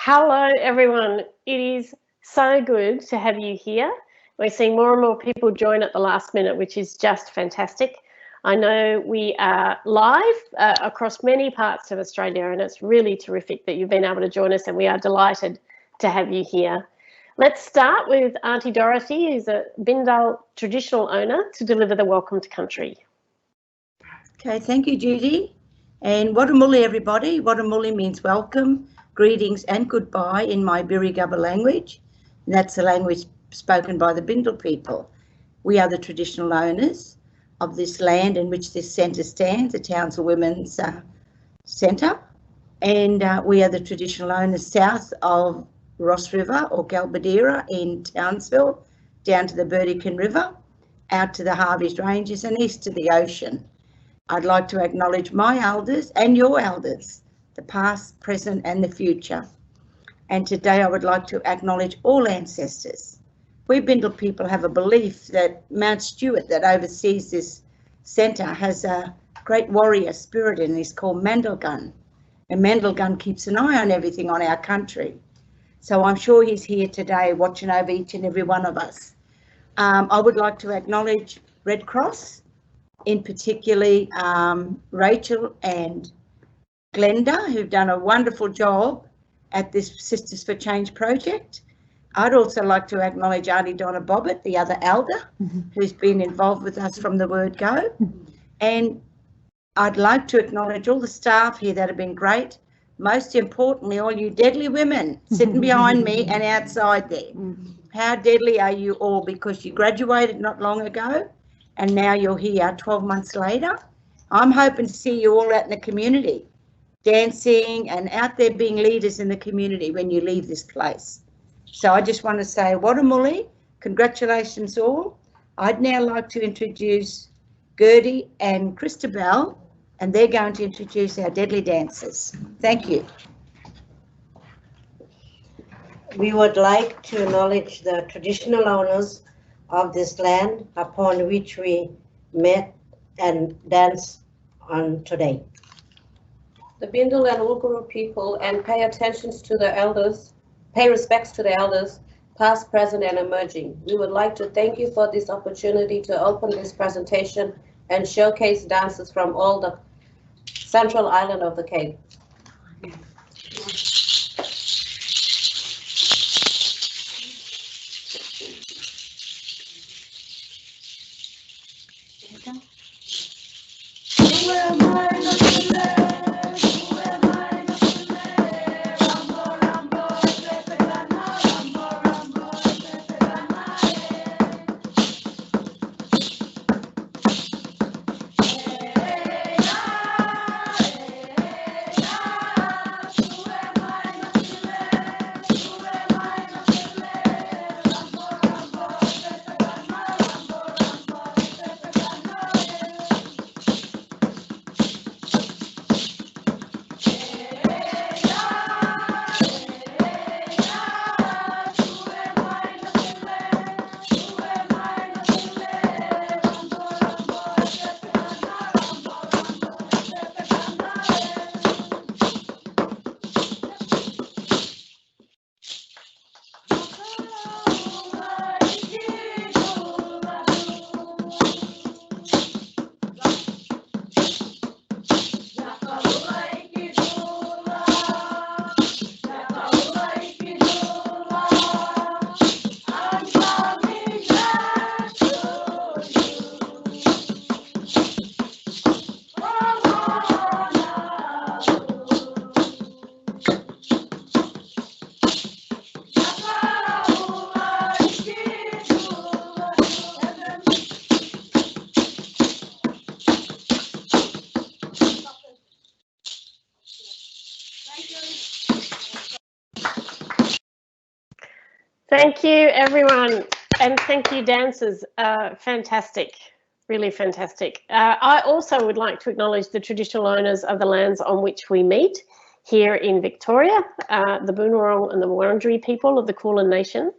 Hello everyone, it is so good to have you here. We're seeing more and more people join at the last minute, which is just fantastic. I know we are live across many parts of Australia, and it's really terrific that you've been able to join us, and we are delighted to have you here. Let's start with Auntie Dorothy, who's a Bindal traditional owner, to deliver the welcome to country. Okay, thank you, Judy. And Wadamuli, everybody. Wadamuli means welcome, greetings and goodbye in my Birigubba language. And that's the language spoken by the Bindal people. We are the traditional owners of this land in which this centre stands, the Townsville Women's Centre. And we are the traditional owners south of Ross River or Galbadera in Townsville, down to the Burdekin River, out to the Harveys Ranges and east to the ocean. I'd like to acknowledge my elders and your elders, the past, present and the future. And today I would like to acknowledge all ancestors. We Bindal people have a belief that Mount Stewart, that oversees this centre, has a great warrior spirit and is called Mandalgun. And Mandalgun keeps an eye on everything on our country. So I'm sure he's here today watching over each and every one of us. I would like to acknowledge Red Cross, in particularly Rachel and Glenda, who've done a wonderful job at this Sisters for Change project. I'd also like to acknowledge Auntie Donna Bobbitt, the other elder, who's been involved with us from the word go. And I'd like to acknowledge all the staff here that have been great. Most importantly, all you deadly women sitting behind me and outside there. How deadly are you all? Because you graduated not long ago and now you're here 12 months later. I'm hoping to see you all out in the community, dancing and out there being leaders in the community when you leave this place. So I just want to say, Wadamuli, congratulations all. I'd now like to introduce Gertie and Christabel, and they're going to introduce our deadly dancers. Thank you. We would like to acknowledge the traditional owners of this land upon which we met and dance on today. The Bindal and Uluru people, and pay attention to the elders, pay respects to the elders, past, present and emerging. We would like to thank you for this opportunity to open this presentation and showcase dances from all the central island of the Cape. Thank you, everyone, and thank you, dancers. Fantastic, really fantastic. I also would like to acknowledge the traditional owners of the lands on which we meet here in Victoria, the Boonwurrung and the Wurundjeri people of the Kulin Nation.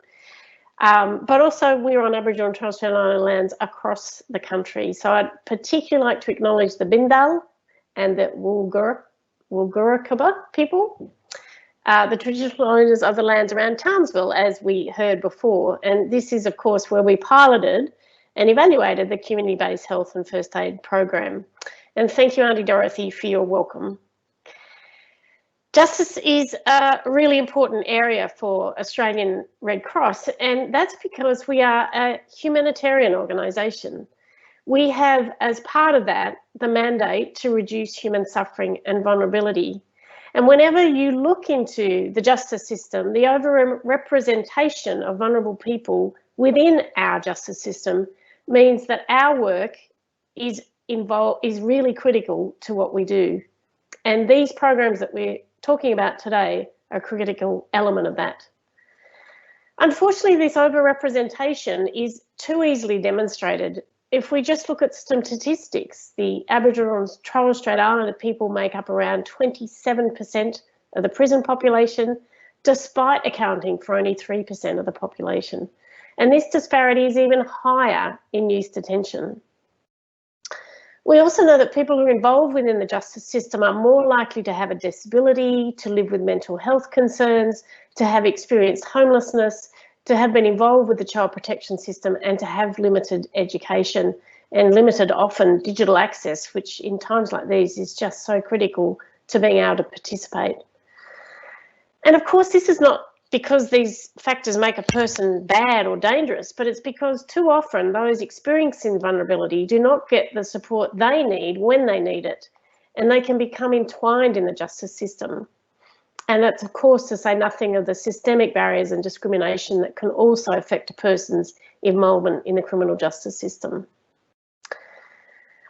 But also we're on Aboriginal and Torres Strait Islander lands across the country. So I'd particularly like to acknowledge the Bindal and the Wulgurukaba people. the traditional owners of the lands around Townsville, as we heard before. And this is, of course, where we piloted and evaluated the community-based health and first aid program. And thank you, Auntie Dorothy, for your welcome. Justice is a really important area for Australian Red Cross, and that's because we are a humanitarian organisation. We have, as part of that, the mandate to reduce human suffering and vulnerability. And whenever you look into the justice system, the over-representation of vulnerable people within our justice system means that our work is really critical to what we do. And these programs that we're talking about today are a critical element of that. Unfortunately, this over-representation is too easily demonstrated. If we just look at some statistics, the Aboriginal and Torres Strait Islander people make up around 27% of the prison population, despite accounting for only 3% of the population. And this disparity is even higher in youth detention. We also know that people who are involved within the justice system are more likely to have a disability, to live with mental health concerns, to have experienced homelessness, to have been involved with the child protection system, and to have limited education and limited, often, digital access, which in times like these is just so critical to being able to participate. And of course, this is not because these factors make a person bad or dangerous, but it's because too often those experiencing vulnerability do not get the support they need when they need it, and they can become entwined in the justice system. And that's, of course, to say nothing of the systemic barriers and discrimination that can also affect a person's involvement in the criminal justice system.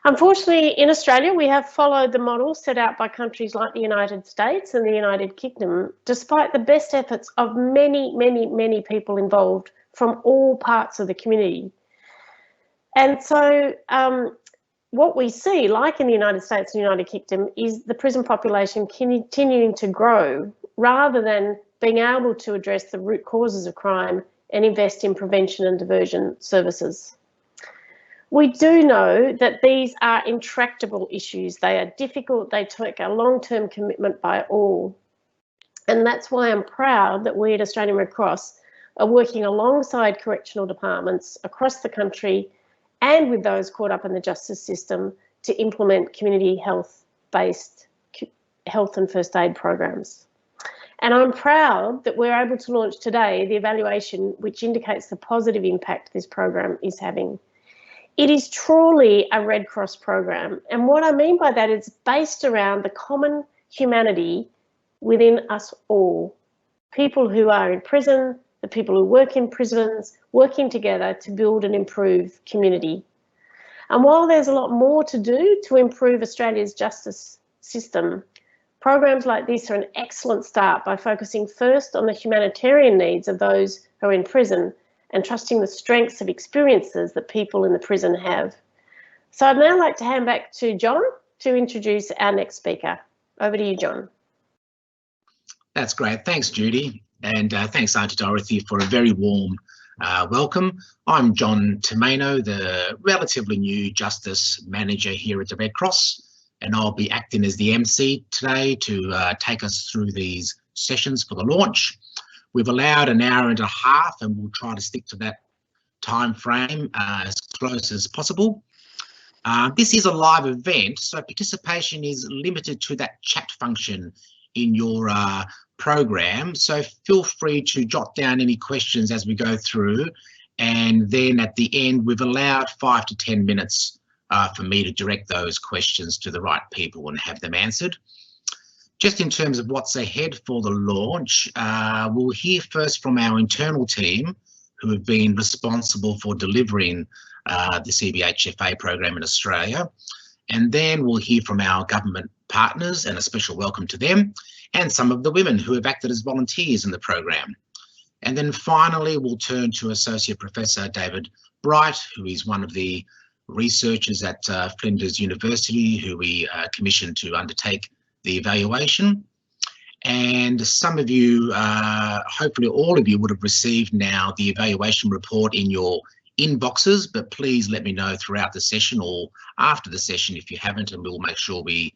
Unfortunately, in Australia, we have followed the model set out by countries like the United States and the United Kingdom, despite the best efforts of many, many, many people involved from all parts of the community. And so what we see, like in the United States and United Kingdom, is the prison population continuing to grow rather than being able to address the root causes of crime and invest in prevention and diversion services. We do know that these are intractable issues. They are difficult. They take a long-term commitment by all. And that's why I'm proud that we at Australian Red Cross are working alongside correctional departments across the country and with those caught up in the justice system to implement community health-based health and first aid programs. And I'm proud that we're able to launch today the evaluation which indicates the positive impact this program is having. It is truly a Red Cross program. And what I mean by that is based around the common humanity within us all. People who are in prison, the people who work in prisons, working together to build and improve community. And while there's a lot more to do to improve Australia's justice system, programs like this are an excellent start by focusing first on the humanitarian needs of those who are in prison and trusting the strengths of experiences that people in the prison have. So I'd now like to hand back to John to introduce our next speaker. Over to you, John. That's great. Thanks, Judy. And thanks, Auntie Dorothy, for a very warm welcome. I'm John Tomeno, the relatively new Justice Manager here at the Red Cross, and I'll be acting as the MC today to take us through these sessions for the launch. We've allowed an hour and a half, and we'll try to stick to that time frame as close as possible. This is a live event, so participation is limited to that chat function in your program. So feel free to jot down any questions as we go through. And then at the end, we've allowed 5 to 10 minutes for me to direct those questions to the right people and have them answered. Just in terms of what's ahead for the launch, we'll hear first from our internal team who have been responsible for delivering the CBHFA program in Australia. And then we'll hear from our government partners, and a special welcome to them, and some of the women who have acted as volunteers in the program. And then finally, we'll turn to Associate Professor David Bright, who is one of the researchers at Flinders University, who we commissioned to undertake the evaluation. And some of you, hopefully all of you, would have received now the evaluation report in your inboxes, but please let me know throughout the session or after the session if you haven't, and we'll make sure we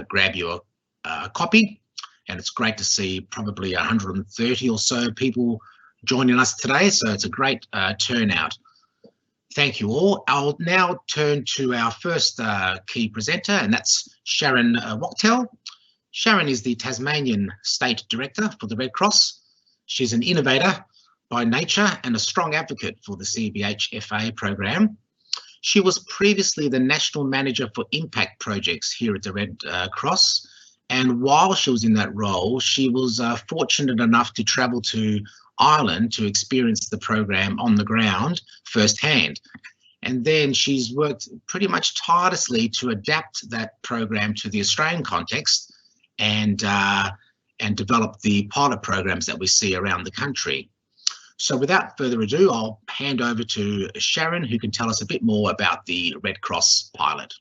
grab you a copy. and it's great to see probably 130 or so people joining us today, so it's a great turnout. Thank you all. I'll now turn to our first key presenter, and that's Sharon Wachtel. Sharon is the Tasmanian State Director for the Red Cross. She's an innovator by nature and a strong advocate for the CBHFA program. She was previously the National Manager for Impact Projects here at the Red Cross, and while she was in that role, she was fortunate enough to travel to Ireland to experience the program on the ground firsthand. And then she's worked pretty much tirelessly to adapt that program to the Australian context and develop the pilot programs that we see around the country. So without further ado, I'll hand over to Sharon, who can tell us a bit more about the Red Cross pilot.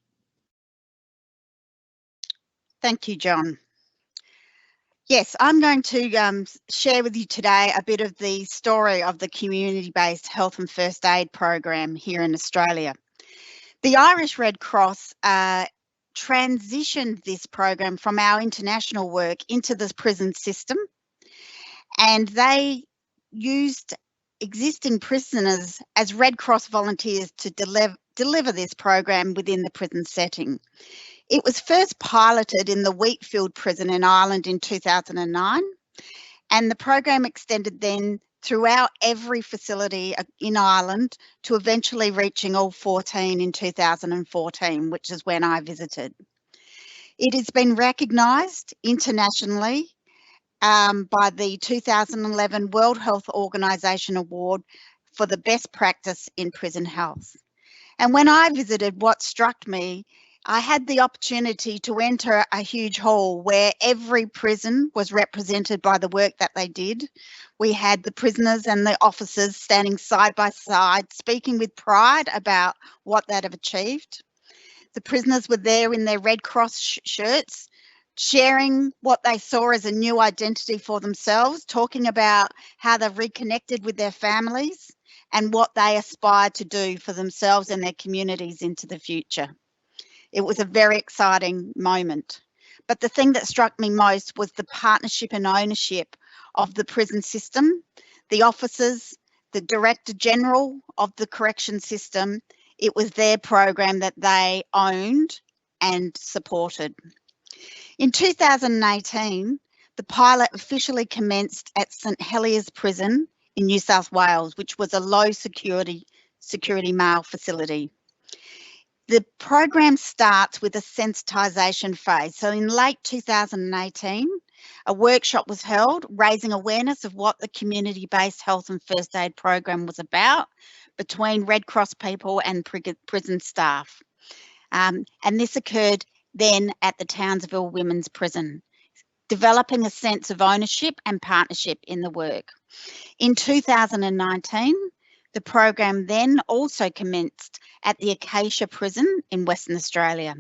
Thank you, John. Yes, I'm going to share with you today a bit of the story of the community-based health and first aid program here in Australia. The Irish Red Cross transitioned this program from our international work into the prison system, and they used existing prisoners as Red Cross volunteers to deliver this program within the prison setting. It was first piloted in the Wheatfield prison in Ireland in 2009, and the program extended then throughout every facility in Ireland to eventually reaching all 14 in 2014, which is when I visited. It has been recognised internationally by the 2011 World Health Organization Award for the best practice in prison health. And when I visited, what struck me, I had the opportunity to enter a huge hall where every prison was represented by the work that they did. We had the prisoners and the officers standing side by side, speaking with pride about what they'd have achieved. The prisoners were there in their Red Cross shirts, sharing what they saw as a new identity for themselves, talking about how they've reconnected with their families and what they aspire to do for themselves and their communities into the future. It was a very exciting moment. But the thing that struck me most was the partnership and ownership of the prison system, the officers, the Director General of the correction system. It was their program that they owned and supported. In 2018, the pilot officially commenced at St Heliers Prison in New South Wales, which was a low security male facility. The program starts with a sensitisation phase. So in late 2018, a workshop was held raising awareness of what the community-based health and first aid program was about between Red Cross people and prison staff. And this occurred then at the Townsville Women's Prison, developing a sense of ownership and partnership in the work. In 2019, the program then also commenced at the Acacia Prison in Western Australia.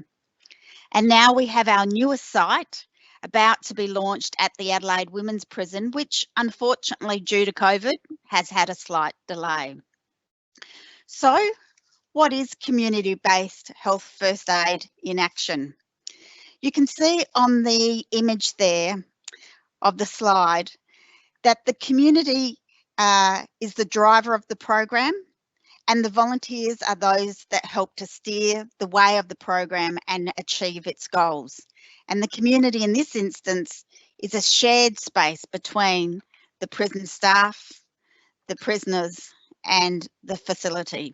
And now we have our newest site about to be launched at the Adelaide Women's Prison, which unfortunately due to COVID has had a slight delay. So what is community-based health first aid in action? You can see on the image there of the slide that the community is the driver of the program, and the volunteers are those that help to steer the way of the program and achieve its goals. And the community in this instance is a shared space between the prison staff, the prisoners, and the facility.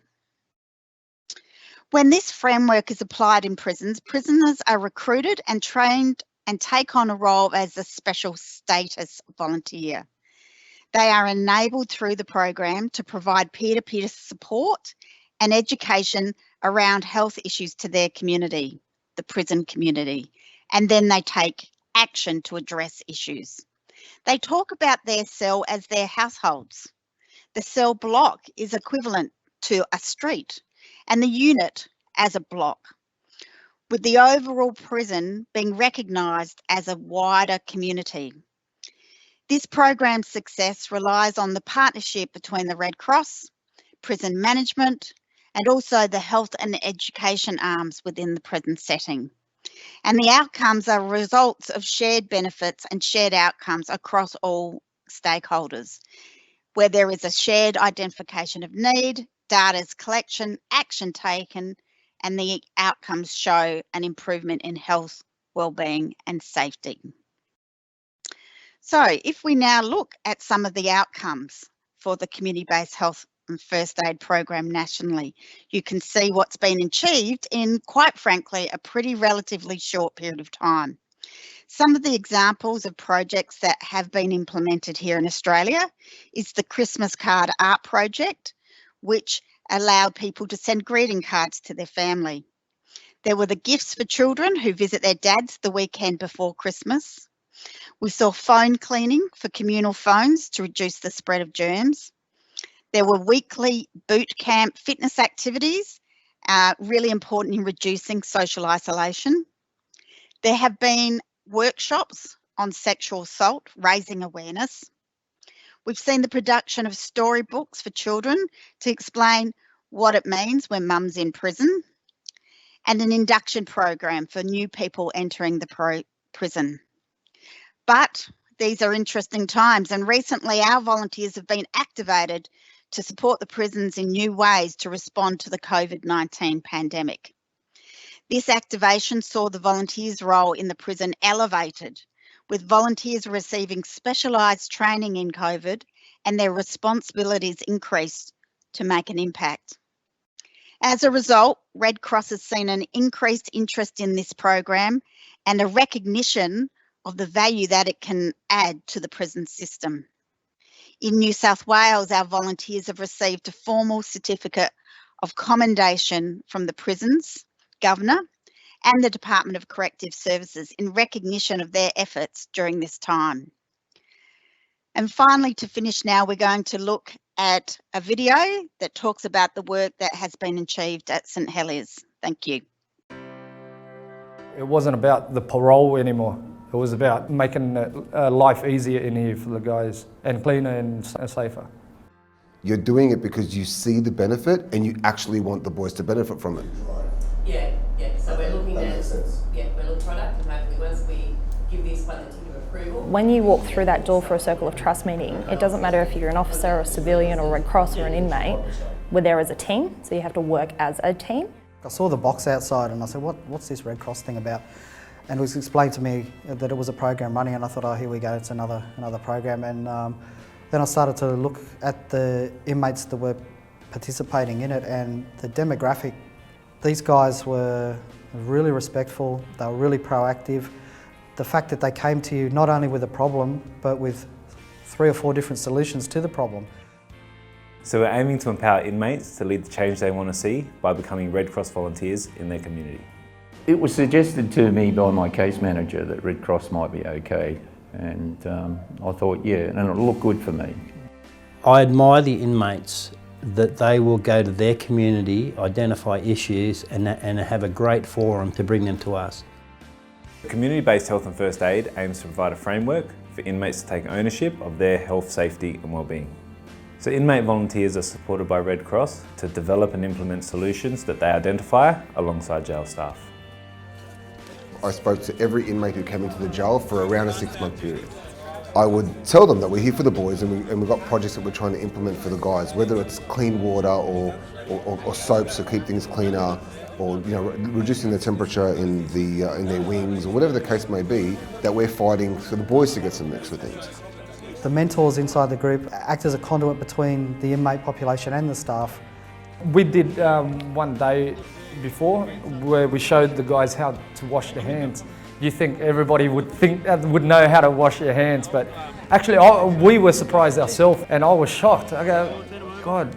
When this framework is applied in prisons, prisoners are recruited and trained and take on a role as a special status volunteer. They are enabled through the program to provide peer-to-peer support and education around health issues to their community, the prison community, and then they take action to address issues. They talk about their cell as their households. The cell block is equivalent to a street and the unit as a block, with the overall prison being recognised as a wider community. This program's success relies on the partnership between the Red Cross, prison management, and also the health and education arms within the prison setting. And the outcomes are results of shared benefits and shared outcomes across all stakeholders, where there is a shared identification of need, data's collection, action taken, and the outcomes show an improvement in health, wellbeing and safety. So if we now look at some of the outcomes for the community-based health and first aid program nationally, you can see what's been achieved in, quite frankly, a pretty relatively short period of time. Some of the examples of projects that have been implemented here in Australia is the Christmas card art project, which allowed people to send greeting cards to their family. There were the gifts for children who visit their dads the weekend before Christmas. We saw phone cleaning for communal phones to reduce the spread of germs. There were weekly boot camp fitness activities, really important in reducing social isolation. There have been workshops on sexual assault, raising awareness. We've seen the production of storybooks for children to explain what it means when mum's in prison, and an induction program for new people entering the prison. But these are interesting times, and recently our volunteers have been activated to support the prisons in new ways to respond to the COVID-19 pandemic. This activation saw the volunteers' role in the prison elevated, with volunteers receiving specialised training in COVID and their responsibilities increased to make an impact. As a result, Red Cross has seen an increased interest in this program and a recognition of the value that it can add to the prison system. In New South Wales, our volunteers have received a formal certificate of commendation from the prisons governor and the Department of Corrective Services in recognition of their efforts during this time. And finally, to finish now, we're going to look at a video that talks about the work that has been achieved at St Heliers. Thank you. It wasn't about the parole anymore. It was about making life easier in here for the guys and cleaner and safer. You're doing it because you see the benefit and you actually want the boys to benefit from it. Yeah. So we're looking at we're looking product, and hopefully once we give this one the ticket of approval. When you walk through that door for a Circle of Trust meeting, it doesn't matter if you're an officer or a civilian or Red Cross or an inmate, we're there as a team, so you have to work as a team. I saw the box outside and I said, what's this Red Cross thing about? And it was explained to me that it was a program running, and I thought, oh, here we go, it's another program. And then I started to look at the inmates that were participating in it, and the demographic. These guys were really respectful, they were really proactive. The fact that they came to you not only with a problem, but with 3 or 4 different solutions to the problem. So we're aiming to empower inmates to lead the change they want to see by becoming Red Cross volunteers in their community. It was suggested to me by my case manager that Red Cross might be okay, and I thought, yeah, and it looked good for me. I admire the inmates that they will go to their community, identify issues and have a great forum to bring them to us. Community-based health and first aid aims to provide a framework for inmates to take ownership of their health, safety and wellbeing. So inmate volunteers are supported by Red Cross to develop and implement solutions that they identify alongside jail staff. I spoke to every inmate who came into the jail for around a 6-month period. I would tell them that we're here for the boys and we've got projects that we're trying to implement for the guys, whether it's clean water or soaps to keep things cleaner, or reducing the temperature in their wings, or whatever the case may be, that we're fighting for the boys to get some extra things. The mentors inside the group act as a conduit between the inmate population and the staff. We did one day before where we showed the guys how to wash their hands. You think everybody would know how to wash their hands, but actually we were surprised ourselves, and I was shocked. I go, God,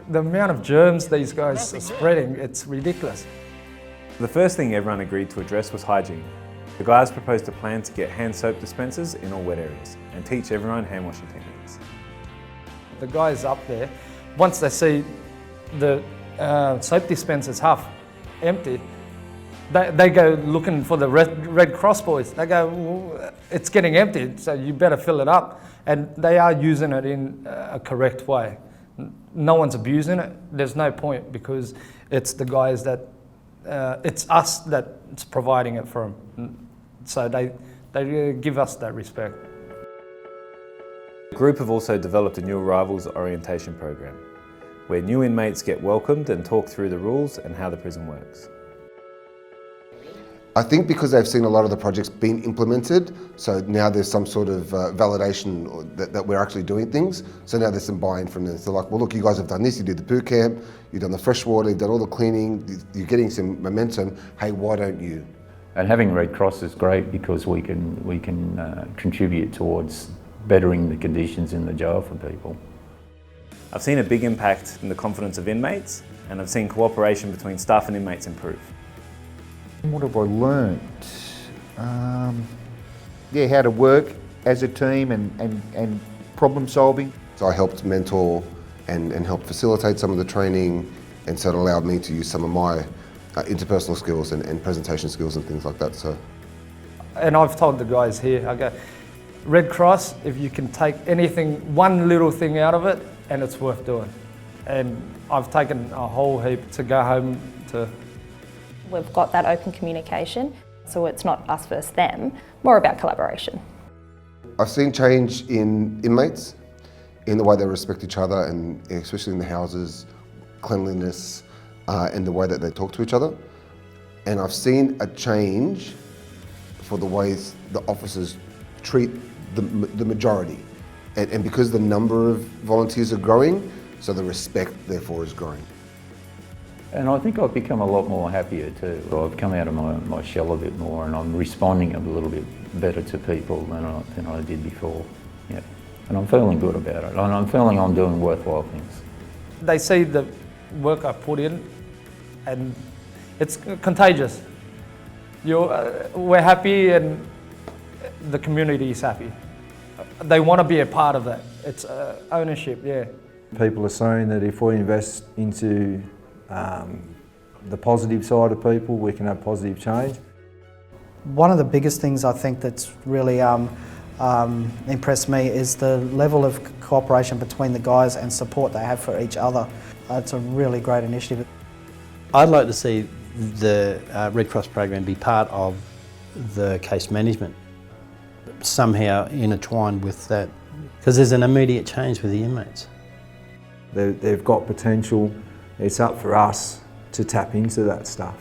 the amount of germs these guys are spreading, it's ridiculous. The first thing everyone agreed to address was hygiene. The guys proposed a plan to get hand soap dispensers in all wet areas and teach everyone hand washing techniques. The guys up there, once they see the soap dispensers half empty, they go looking for the Red Cross boys. They go, it's getting empty, so you better fill it up. And they are using it in a correct way. No one's abusing it. There's no point, because it's the guys that it's us that's providing it for them. So they give us that respect. The group have also developed a new arrivals orientation program, where new inmates get welcomed and talk through the rules and how the prison works. I think because they've seen a lot of the projects being implemented, so now there's some sort of validation that we're actually doing things. So now there's some buy-in from them. So like, well, look, you guys have done this, you did the boot camp, you've done the fresh water, you've done all the cleaning, you're getting some momentum. Hey, why don't you? And having Red Cross is great because we can contribute towards bettering the conditions in the jail for people. I've seen a big impact in the confidence of inmates, and I've seen cooperation between staff and inmates improve. What have I learnt? Yeah, how to work as a team and problem solving. So I helped mentor and help facilitate some of the training, and so it allowed me to use some of my interpersonal skills and presentation skills and things like that. So, and I've told the guys here, I go, Red Cross, if you can take anything, one little thing out of it, and it's worth doing. And I've taken a whole heap to go home to. We've got that open communication, so it's not us versus them, more about collaboration. I've seen change in inmates, in the way they respect each other, and especially in the houses, cleanliness, and the way that they talk to each other. And I've seen a change for the ways the officers treat the majority. And because the number of volunteers are growing, so the respect therefore is growing. And I think I've become a lot more happier too. I've come out of my shell a bit more, and I'm responding a little bit better to people than I did before. Yeah. And I'm feeling good about it, and I'm feeling I'm doing worthwhile things. They see the work I put in, and it's contagious. We're happy, and the community is happy. They want to be a part of that. It's ownership, yeah. People are saying that if we invest into the positive side of people, we can have positive change. One of the biggest things I think that's really impressed me is the level of cooperation between the guys and support they have for each other. It's a really great initiative. I'd like to see the Red Cross program be part of the case management, somehow intertwined with that, because there's an immediate change with the inmates. They've got potential. It's up for us to tap into that stuff.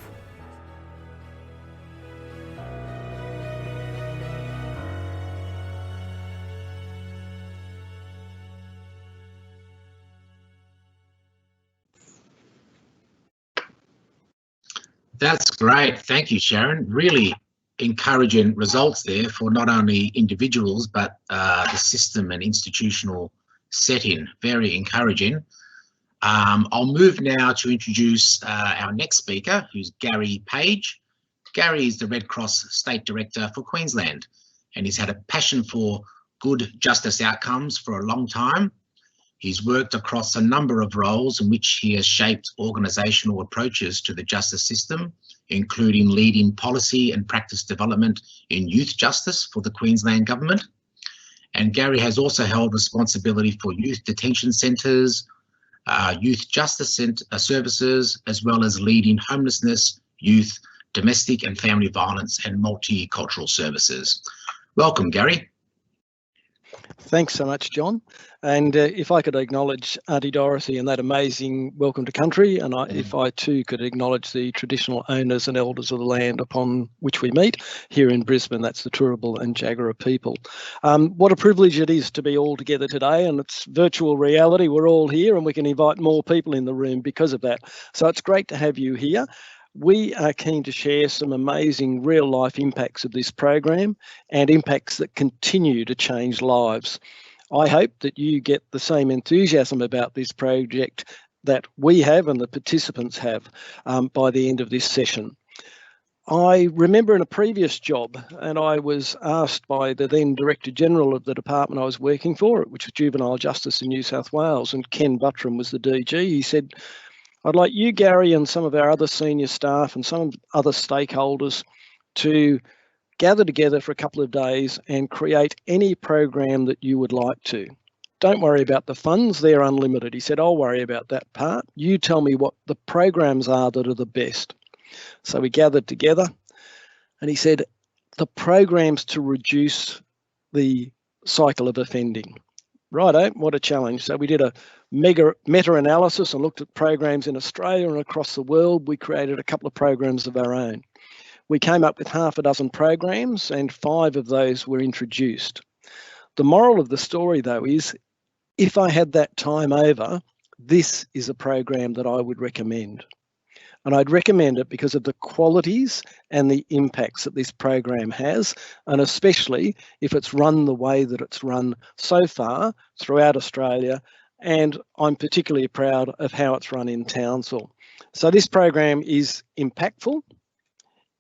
That's great. Thank you, Sharon. Really encouraging results there for not only individuals, but the system and institutional setting. Very encouraging. I'll move now to introduce our next speaker, who's Gary Page. Gary is the Red Cross State Director for Queensland, and he's had a passion for good justice outcomes for a long time. He's worked across a number of roles in which he has shaped organisational approaches to the justice system, including leading policy and practice development in youth justice for the Queensland Government. And Gary has also held responsibility for youth detention centres, youth justice services, as well as leading homelessness, youth, domestic and family violence and multicultural services. Welcome, Gary. Thanks so much, John. And if I could acknowledge Auntie Dorothy and that amazing welcome to country, and if I too could acknowledge the traditional owners and elders of the land upon which we meet here in Brisbane, that's the Turrbal and Jagera people. What a privilege it is to be all together today, and it's virtual reality. We're all here and we can invite more people in the room because of that. So it's great to have you here. We are keen to share some amazing real life impacts of this program and impacts that continue to change lives. I hope that you get the same enthusiasm about this project that we have and the participants have by the end of this session. I remember in a previous job, and I was asked by the then Director General of the department I was working for, which was Juvenile Justice in New South Wales, and Ken Buttram was the DG. He said, I'd like you, Gary, and some of our other senior staff and some other stakeholders to gather together for a couple of days and create any program that you would like to. Don't worry about the funds, they're unlimited. He said, I'll worry about that part. You tell me what the programs are that are the best. So we gathered together and he said, the program's to reduce the cycle of offending. Righto, what a challenge. So we did a meta-analysis and looked at programs in Australia and across the world. We created a couple of programs of our own. We came up with half a dozen programs and 5 of those were introduced. The moral of the story though is, if I had that time over, this is a program that I would recommend. And I'd recommend it because of the qualities and the impacts that this program has, and especially if it's run the way that it's run so far throughout Australia. And I'm particularly proud of how it's run in Townsville. So this program is impactful.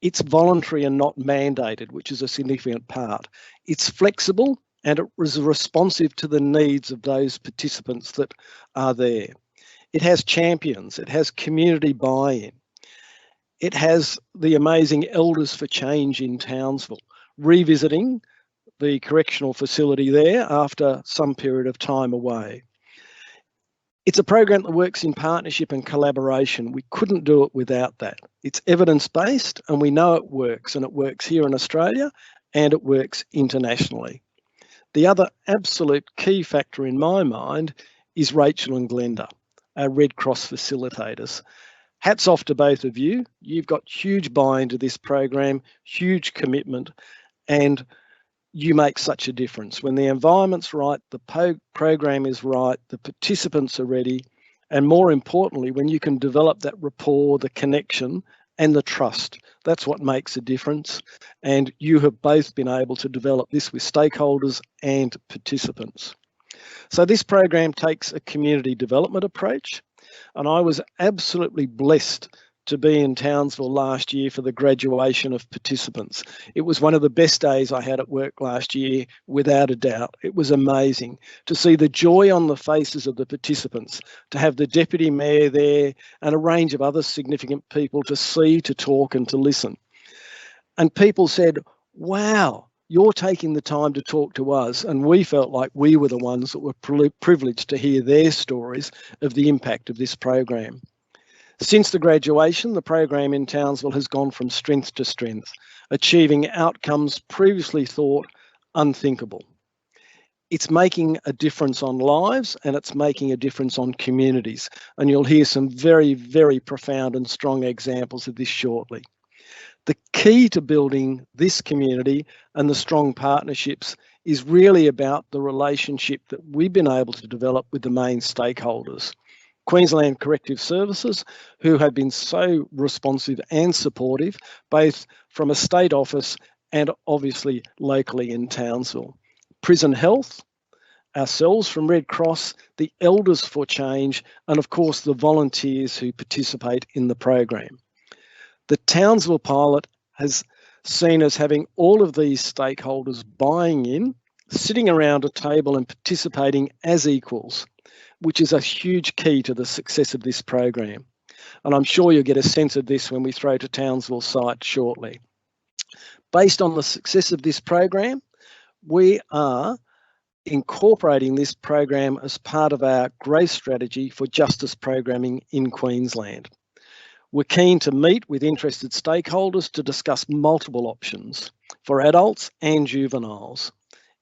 It's voluntary and not mandated, which is a significant part. It's flexible and it was responsive to the needs of those participants that are there. It has champions, it has community buy-in. It has the amazing Elders for Change in Townsville, revisiting the correctional facility there after some period of time away. It's a program that works in partnership and collaboration. We couldn't do it without that. It's evidence-based and we know it works, and it works here in Australia and it works internationally. The other absolute key factor in my mind is Rachel and Glenda, our Red Cross facilitators. Hats off to both of you. You've got huge buy-in to this program, huge commitment, and you make such a difference. When the environment's right, the program is right, the participants are ready, and more importantly, when you can develop that rapport, the connection, and the trust. That's what makes a difference. And you have both been able to develop this with stakeholders and participants. So this program takes a community development approach, and I was absolutely blessed to be in Townsville last year for the graduation of participants. It was one of the best days I had at work last year, without a doubt. It was amazing to see the joy on the faces of the participants, to have the Deputy Mayor there and a range of other significant people to see, to talk and to listen. And people said, wow, you're taking the time to talk to us, and we felt like we were the ones that were privileged to hear their stories of the impact of this program. Since the graduation, the program in Townsville has gone from strength to strength, achieving outcomes previously thought unthinkable. It's making a difference on lives and it's making a difference on communities, and you'll hear some very, very profound and strong examples of this shortly. The key to building this community and the strong partnerships is really about the relationship that we've been able to develop with the main stakeholders. Queensland Corrective Services, who have been so responsive and supportive, both from a state office and obviously locally in Townsville. Prison Health, ourselves from Red Cross, the Elders for Change, and of course the volunteers who participate in the program. The Townsville pilot has seen us having all of these stakeholders buying in, sitting around a table and participating as equals, which is a huge key to the success of this program. And I'm sure you'll get a sense of this when we throw to Townsville site shortly. Based on the success of this program, we are incorporating this program as part of our growth strategy for justice programming in Queensland. We're keen to meet with interested stakeholders to discuss multiple options for adults and juveniles.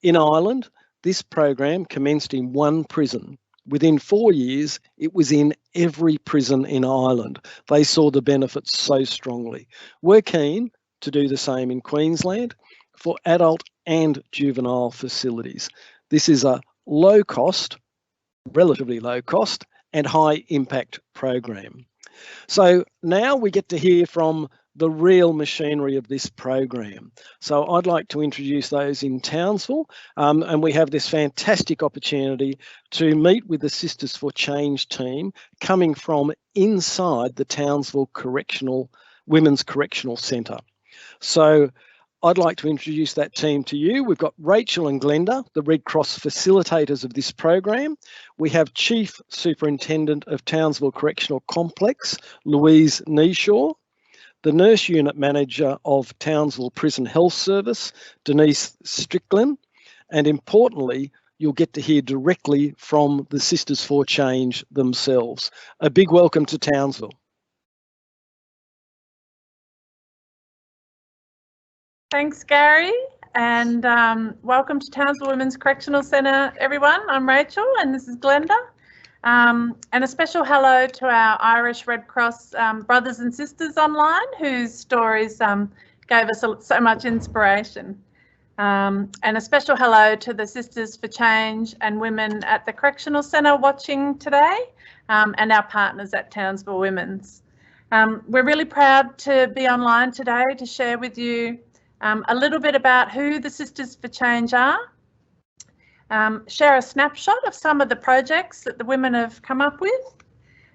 In Ireland, this program commenced in one prison. Within 4 years, it was in every prison in Ireland. They saw the benefits so strongly. We're keen to do the same in Queensland for adult and juvenile facilities. This is a low cost, relatively low cost, and high impact program. So now we get to hear from the real machinery of this program. So I'd like to introduce those in Townsville, and we have this fantastic opportunity to meet with the Sisters for Change team coming from inside the Townsville Women's Correctional Centre. So I'd like to introduce that team to you. We've got Rachel and Glenda, the Red Cross facilitators of this program. We have Chief Superintendent of Townsville Correctional Complex, Louise Neeshaw, the Nurse Unit Manager of Townsville Prison Health Service, Denise Strickland, and importantly, you'll get to hear directly from the Sisters for Change themselves. A big welcome to Townsville. Thanks, Gary, and welcome to Townsville Women's Correctional Centre, everyone. I'm Rachel and this is Glenda. And a special hello to our Irish Red Cross brothers and sisters online whose stories gave us so much inspiration. And a special hello to the Sisters for Change and women at the Correctional Centre watching today, and our partners at Townsville Women's. We're really proud to be online today to share with you a little bit about who the Sisters for Change are, share a snapshot of some of the projects that the women have come up with,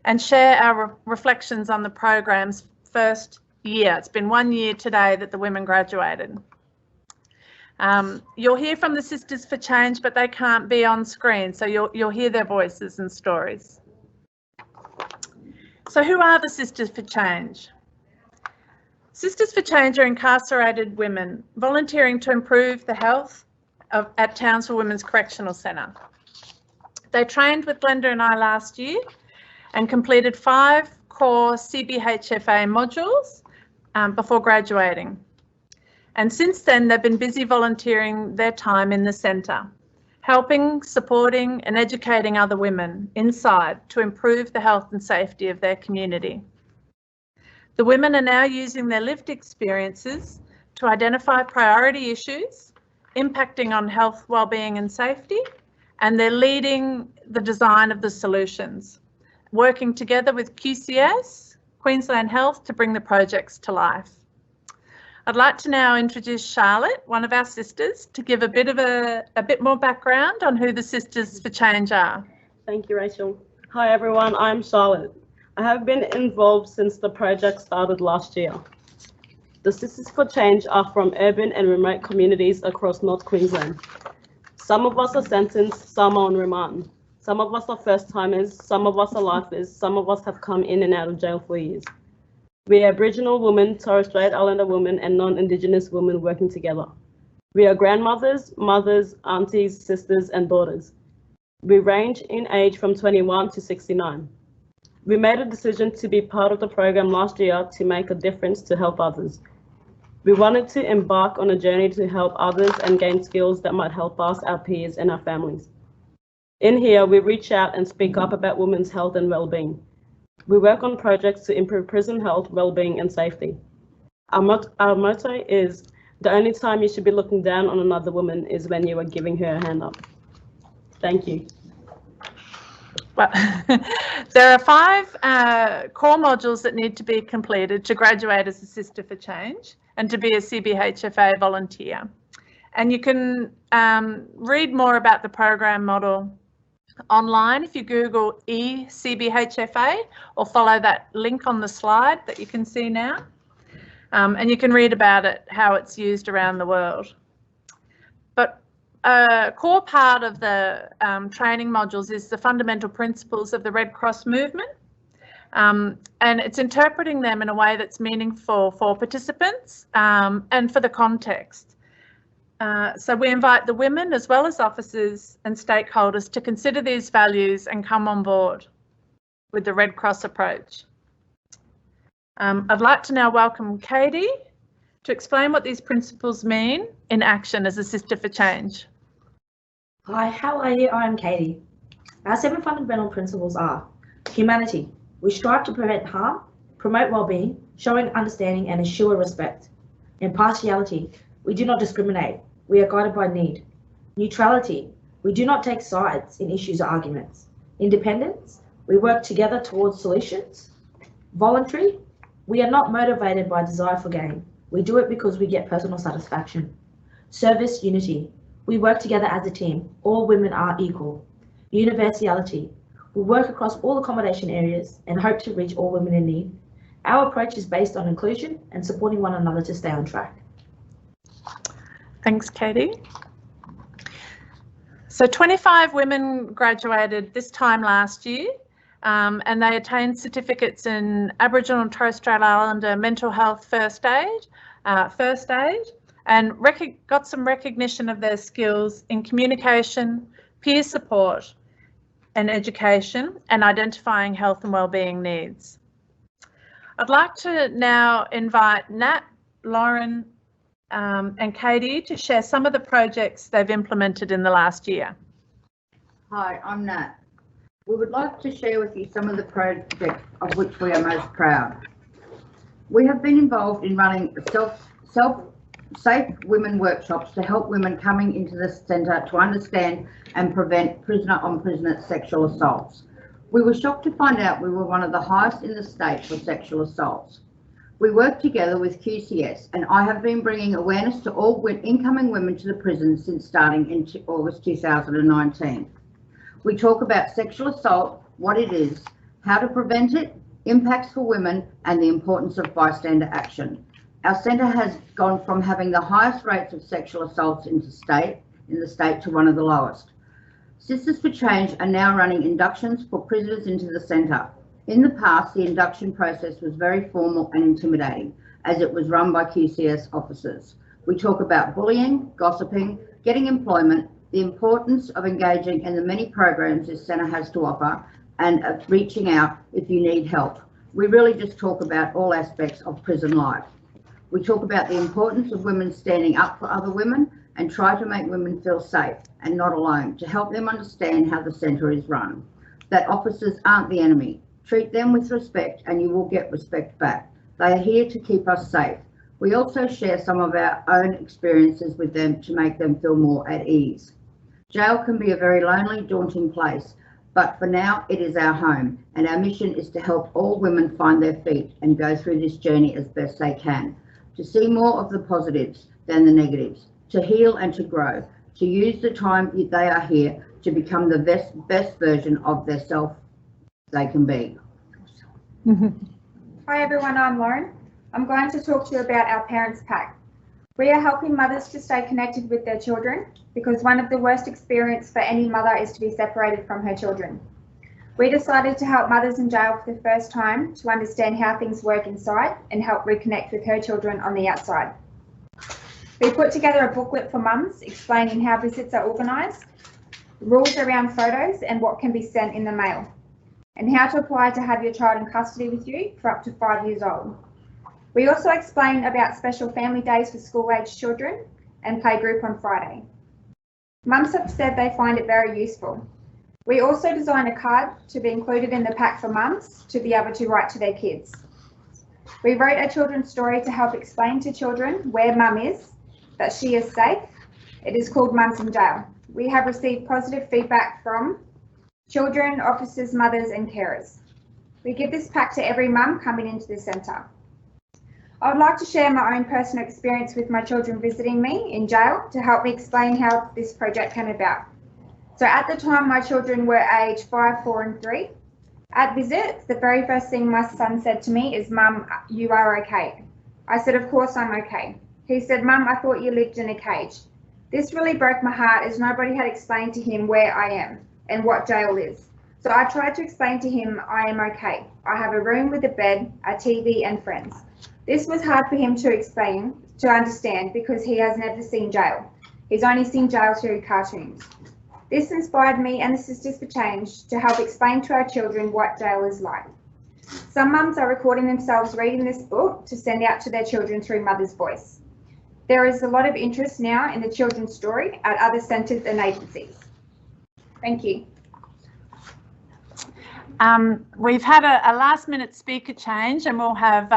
and share our reflections on the program's first year. It's been 1 year today that the women graduated. You'll hear from the Sisters for Change, but they can't be on screen, so you'll hear their voices and stories. So who are the Sisters for Change? Sisters for Change are incarcerated women volunteering to improve the health at Townsville Women's Correctional Centre. They trained with Glenda and I last year and completed 5 core CBHFA modules before graduating. And since then, they've been busy volunteering their time in the centre, helping, supporting and educating other women inside to improve the health and safety of their community. The women are now using their lived experiences to identify priority issues impacting on health, wellbeing and safety, and they're leading the design of the solutions, working together with QCS, Queensland Health, to bring the projects to life. I'd like to now introduce Charlotte, one of our sisters, to give a bit more background on who the Sisters for Change are. Thank you, Rachel. Hi everyone, I'm Charlotte. I have been involved since the project started last year. The Sisters for Change are from urban and remote communities across North Queensland. Some of us are sentenced, some are on remand. Some of us are first timers, some of us are lifers, some of us have come in and out of jail for years. We are Aboriginal women, Torres Strait Islander women and non-Indigenous women working together. We are grandmothers, mothers, aunties, sisters and daughters. We range in age from 21 to 69. We made a decision to be part of the program last year to make a difference to help others. We wanted to embark on a journey to help others and gain skills that might help us, our peers and our families. In here, we reach out and speak up about women's health and well-being. We work on projects to improve prison health, well-being and safety. Our motto is, the only time you should be looking down on another woman is when you are giving her a hand up. Thank you. Well, there are 5 core modules that need to be completed to graduate as a Sister for Change and to be a CBHFA volunteer. And you can read more about the program model online if you Google eCBHFA or follow that link on the slide that you can see now. And you can read about it, how it's used around the world. But a core part of the training modules is the fundamental principles of the Red Cross movement. And it's interpreting them in a way that's meaningful for participants and for the context. So we invite the women as well as officers and stakeholders to consider these values and come on board with the Red Cross approach. I'd like to now welcome Katie to explain what these principles mean in action as a Sister for Change. Hi, how are you? I'm Katie. Our 7 fundamental principles are humanity. We strive to prevent harm, promote well-being, showing understanding and ensure respect. Impartiality. We do not discriminate. We are guided by need. Neutrality. We do not take sides in issues or arguments. Independence. We work together towards solutions. Voluntary. We are not motivated by desire for gain. We do it because we get personal satisfaction. Service unity. We work together as a team. All women are equal. Universality. We work across all accommodation areas and hope to reach all women in need. Our approach is based on inclusion and supporting one another to stay on track. Thanks, Katie. So 25 women graduated this time last year and they attained certificates in Aboriginal and Torres Strait Islander mental health first aid, and got some recognition of their skills in communication, peer support and education and identifying health and wellbeing needs. I'd like to now invite Nat, Lauren, and Katie to share some of the projects they've implemented in the last year. Hi, I'm Nat. We would like to share with you some of the projects of which we are most proud. We have been involved in running safe women workshops to help women coming into the centre to understand and prevent prisoner-on-prisoner sexual assaults. We were shocked to find out we were one of the highest in the state for sexual assaults. We work together with QCS, and I have been bringing awareness to all incoming women to the prison since starting in August 2019. We talk about sexual assault, what it is, how to prevent it, impacts for women, and the importance of bystander action. Our centre has gone from having the highest rates of sexual assaults in the state to one of the lowest. Sisters for Change are now running inductions for prisoners into the centre. In the past, the induction process was very formal and intimidating, as it was run by QCS officers. We talk about bullying, gossiping, getting employment, the importance of engaging in the many programs this centre has to offer, and reaching out if you need help. We really just talk about all aspects of prison life. We talk about the importance of women standing up for other women and try to make women feel safe and not alone, to help them understand how the centre is run. That officers aren't the enemy. Treat them with respect and you will get respect back. They are here to keep us safe. We also share some of our own experiences with them to make them feel more at ease. Jail can be a very lonely, daunting place, but for now it is our home, and our mission is to help all women find their feet and go through this journey as best they can, to see more of the positives than the negatives, to heal and to grow, to use the time they are here to become the best version of their self they can be. Hi everyone, I'm Lauren. I'm going to talk to you about our Parents Pack. We are helping mothers to stay connected with their children because one of the worst experiences for any mother is to be separated from her children. We decided to help mothers in jail for the first time to understand how things work inside and help reconnect with her children on the outside. We put together a booklet for mums explaining how visits are organised, rules around photos and what can be sent in the mail, and how to apply to have your child in custody with you for up to 5 years old. We also explain about special family days for school-aged children and playgroup on Friday. Mums have said they find it very useful. We also designed a card to be included in the pack for mums to be able to write to their kids. We wrote a children's story to help explain to children where mum is, that she is safe. It is called Mums in Jail. We have received positive feedback from children, officers, mothers and carers. We give this pack to every mum coming into the centre. I would like to share my own personal experience with my children visiting me in jail to help me explain how this project came about. So at the time my children were aged 5, 4 and 3. At visits, the very first thing my son said to me is, "Mum, you are okay." I said, "Of course I'm okay." He said, "Mum, I thought you lived in a cage." This really broke my heart as nobody had explained to him where I am and what jail is. So I tried to explain to him I am okay. I have a room with a bed, a TV and friends. This was hard for him to explain, to understand, because he has never seen jail. He's only seen jail through cartoons. This inspired me and the Sisters for Change to help explain to our children what jail is like. Some mums are recording themselves reading this book to send out to their children through Mother's Voice. There is a lot of interest now in the children's story at other centres and agencies. Thank you. We've had a last minute speaker change and we'll have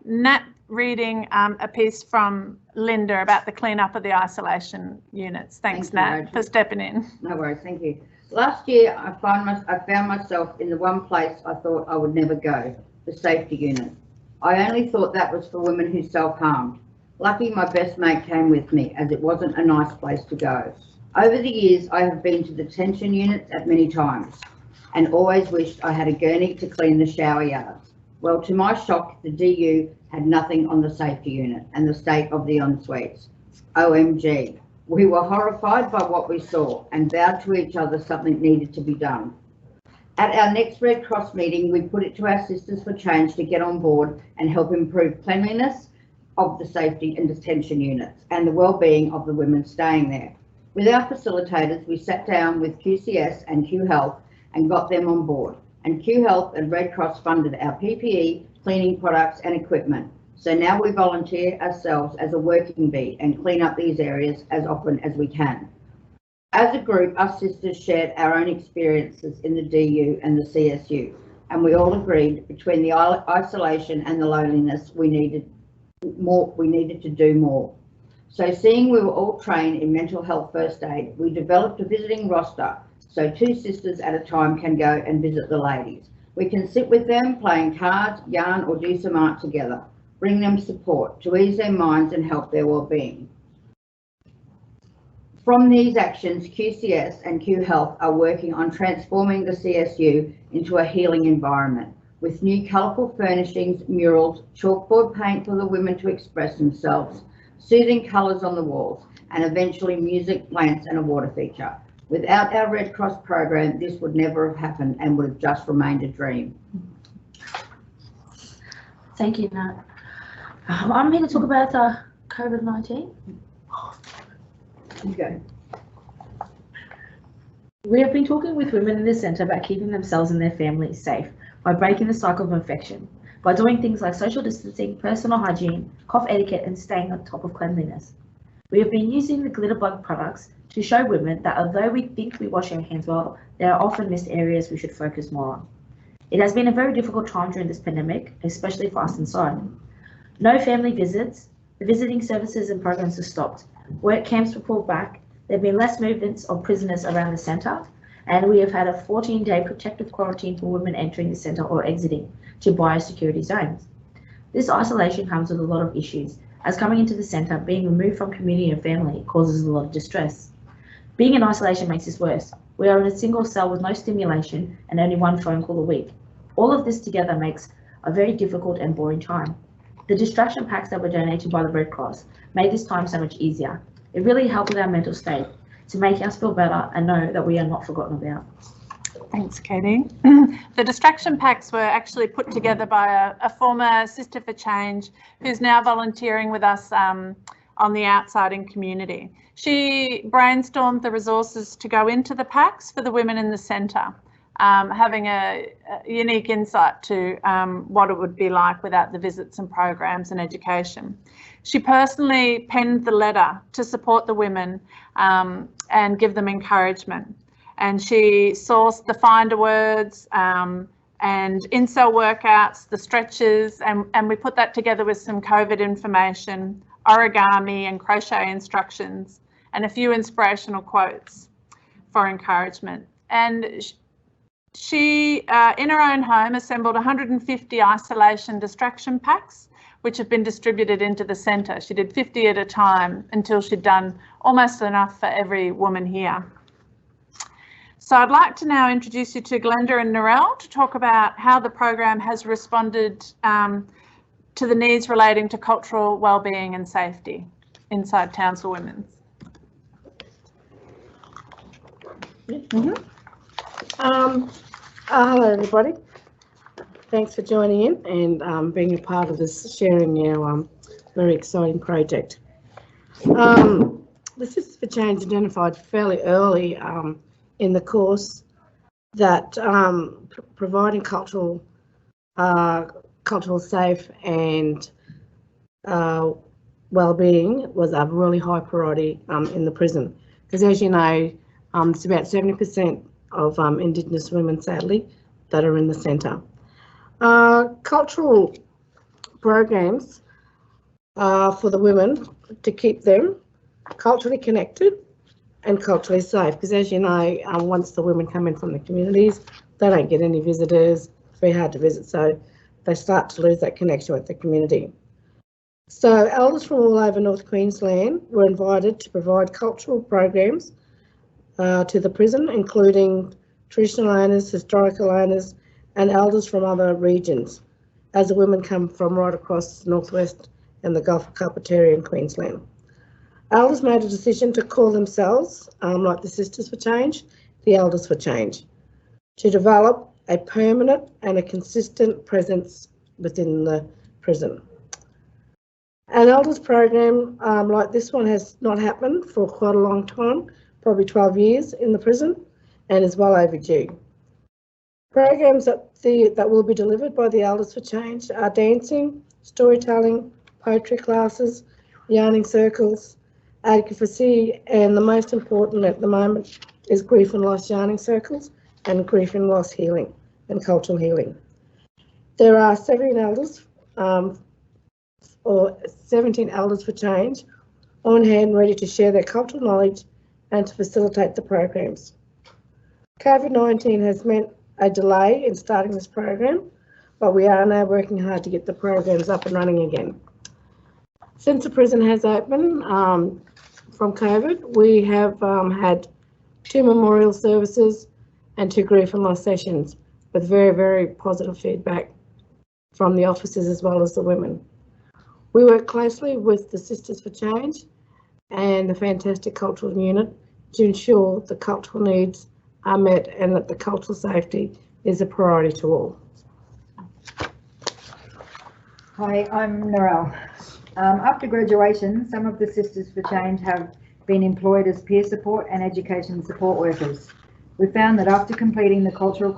Nat reading a piece from Linda about the clean-up of the isolation units. Thanks, Nat, for stepping in. No worries, thank you. Last year, I found myself in the one place I thought I would never go, the safety unit. I only thought that was for women who self-harmed. Lucky my best mate came with me, as it wasn't a nice place to go. Over the years, I have been to the detention units at many times and always wished I had a gurney to clean the shower yards. Well, to my shock, the DU had nothing on the safety unit and the state of the en-suites. OMG. We were horrified by what we saw and vowed to each other something needed to be done. At our next Red Cross meeting, we put it to our Sisters for Change to get on board and help improve cleanliness of the safety and detention units and the wellbeing of the women staying there. With our facilitators, we sat down with QCS and Q Health and got them on board. And Q Health and Red Cross funded our PPE, cleaning products and equipment. So now we volunteer ourselves as a working beat and clean up these areas as often as we can. As a group, us sisters shared our own experiences in the DU and the CSU, and we all agreed between the isolation and the loneliness we needed to do more. So seeing we were all trained in mental health first aid, we developed a visiting roster so 2 sisters at a time can go and visit the ladies. We can sit with them playing cards, yarn or do some art together, bring them support to ease their minds and help their well-being. From these actions, QCS and Q Health are working on transforming the CSU into a healing environment with new colourful furnishings, murals, chalkboard paint for the women to express themselves, soothing colours on the walls, and eventually music, plants and a water feature. Without our Red Cross program, this would never have happened and would have just remained a dream. Thank you, Nat. I'm here to talk about COVID-19. Okay. We have been talking with women in the centre about keeping themselves and their families safe by breaking the cycle of infection, by doing things like social distancing, personal hygiene, cough etiquette and staying on top of cleanliness. We have been using the glitter bug products to show women that although we think we wash our hands well, there are often missed areas we should focus more on. It has been a very difficult time during this pandemic, especially for us inside. No family visits, the visiting services and programs have stopped. Work camps were pulled back, there have been less movements of prisoners around the centre, and we have had a 14-day protective quarantine for women entering the centre or exiting to biosecurity zones. This isolation comes with a lot of issues, as coming into the centre, being removed from community and family causes a lot of distress. Being in isolation makes this worse. We are in a single cell with no stimulation and only one phone call a week. All of this together makes a very difficult and boring time. The distraction packs that were donated by the Red Cross made this time so much easier. It really helped with our mental state to make us feel better and know that we are not forgotten about. Thanks, Katie. The distraction packs were actually put together by a former Sister for Change who's now volunteering with us on the outside in community. She brainstormed the resources to go into the packs for the women in the centre, having a unique insight to what it would be like without the visits and programs and education. She personally penned the letter to support the women and give them encouragement. And she sourced the finder words and incel workouts, the stretches, and we put that together with some COVID information, origami and crochet instructions, and a few inspirational quotes for encouragement. And she, in her own home, assembled 150 isolation distraction packs, which have been distributed into the centre. She did 50 at a time until she'd done almost enough for every woman here. So I'd like to now introduce you to Glenda and Narelle to talk about how the program has responded to the needs relating to cultural wellbeing and safety inside Townsville Women's. Hello everybody. Thanks for joining in and being a part of this, sharing our very exciting project. The Sisters for Change identified fairly early in the course that providing cultural safe and well-being was a really high priority in the prison, because as you know, it's about 70% of Indigenous women, sadly, that are in the centre. Cultural programs for the women to keep them culturally connected and culturally safe, because as you know, once the women come in from the communities, they don't get any visitors, it's very hard to visit, so they start to lose that connection with the community. So elders from all over North Queensland were invited to provide cultural programs to the prison, including traditional owners, historical owners and elders from other regions, as the women come from right across the northwest and the Gulf of Carpentaria in Queensland. Elders made a decision to call themselves, like the Sisters for Change, the Elders for Change, to develop a permanent and a consistent presence within the prison. An Elders program like this one has not happened for quite a long time, probably 12 years in the prison, and is well overdue. Programs that will be delivered by the Elders for Change are dancing, storytelling, poetry classes, yarning circles, advocacy, and the most important at the moment is grief and loss yarning circles and grief and loss healing and cultural healing. There are 17 elders for change on hand ready to share their cultural knowledge and to facilitate the programs. COVID-19 has meant a delay in starting this program, but we are now working hard to get the programs up and running again. Since the prison has opened from COVID, we have had 2 memorial services and 2 grief and loss sessions with very, very positive feedback from the officers as well as the women. We work closely with the Sisters for Change and the fantastic cultural unit to ensure the cultural needs are met and that the cultural safety is a priority to all. Hi, I'm Narelle. After graduation, some of the Sisters for Change have been employed as peer support and education support workers. We found that after completing the cultural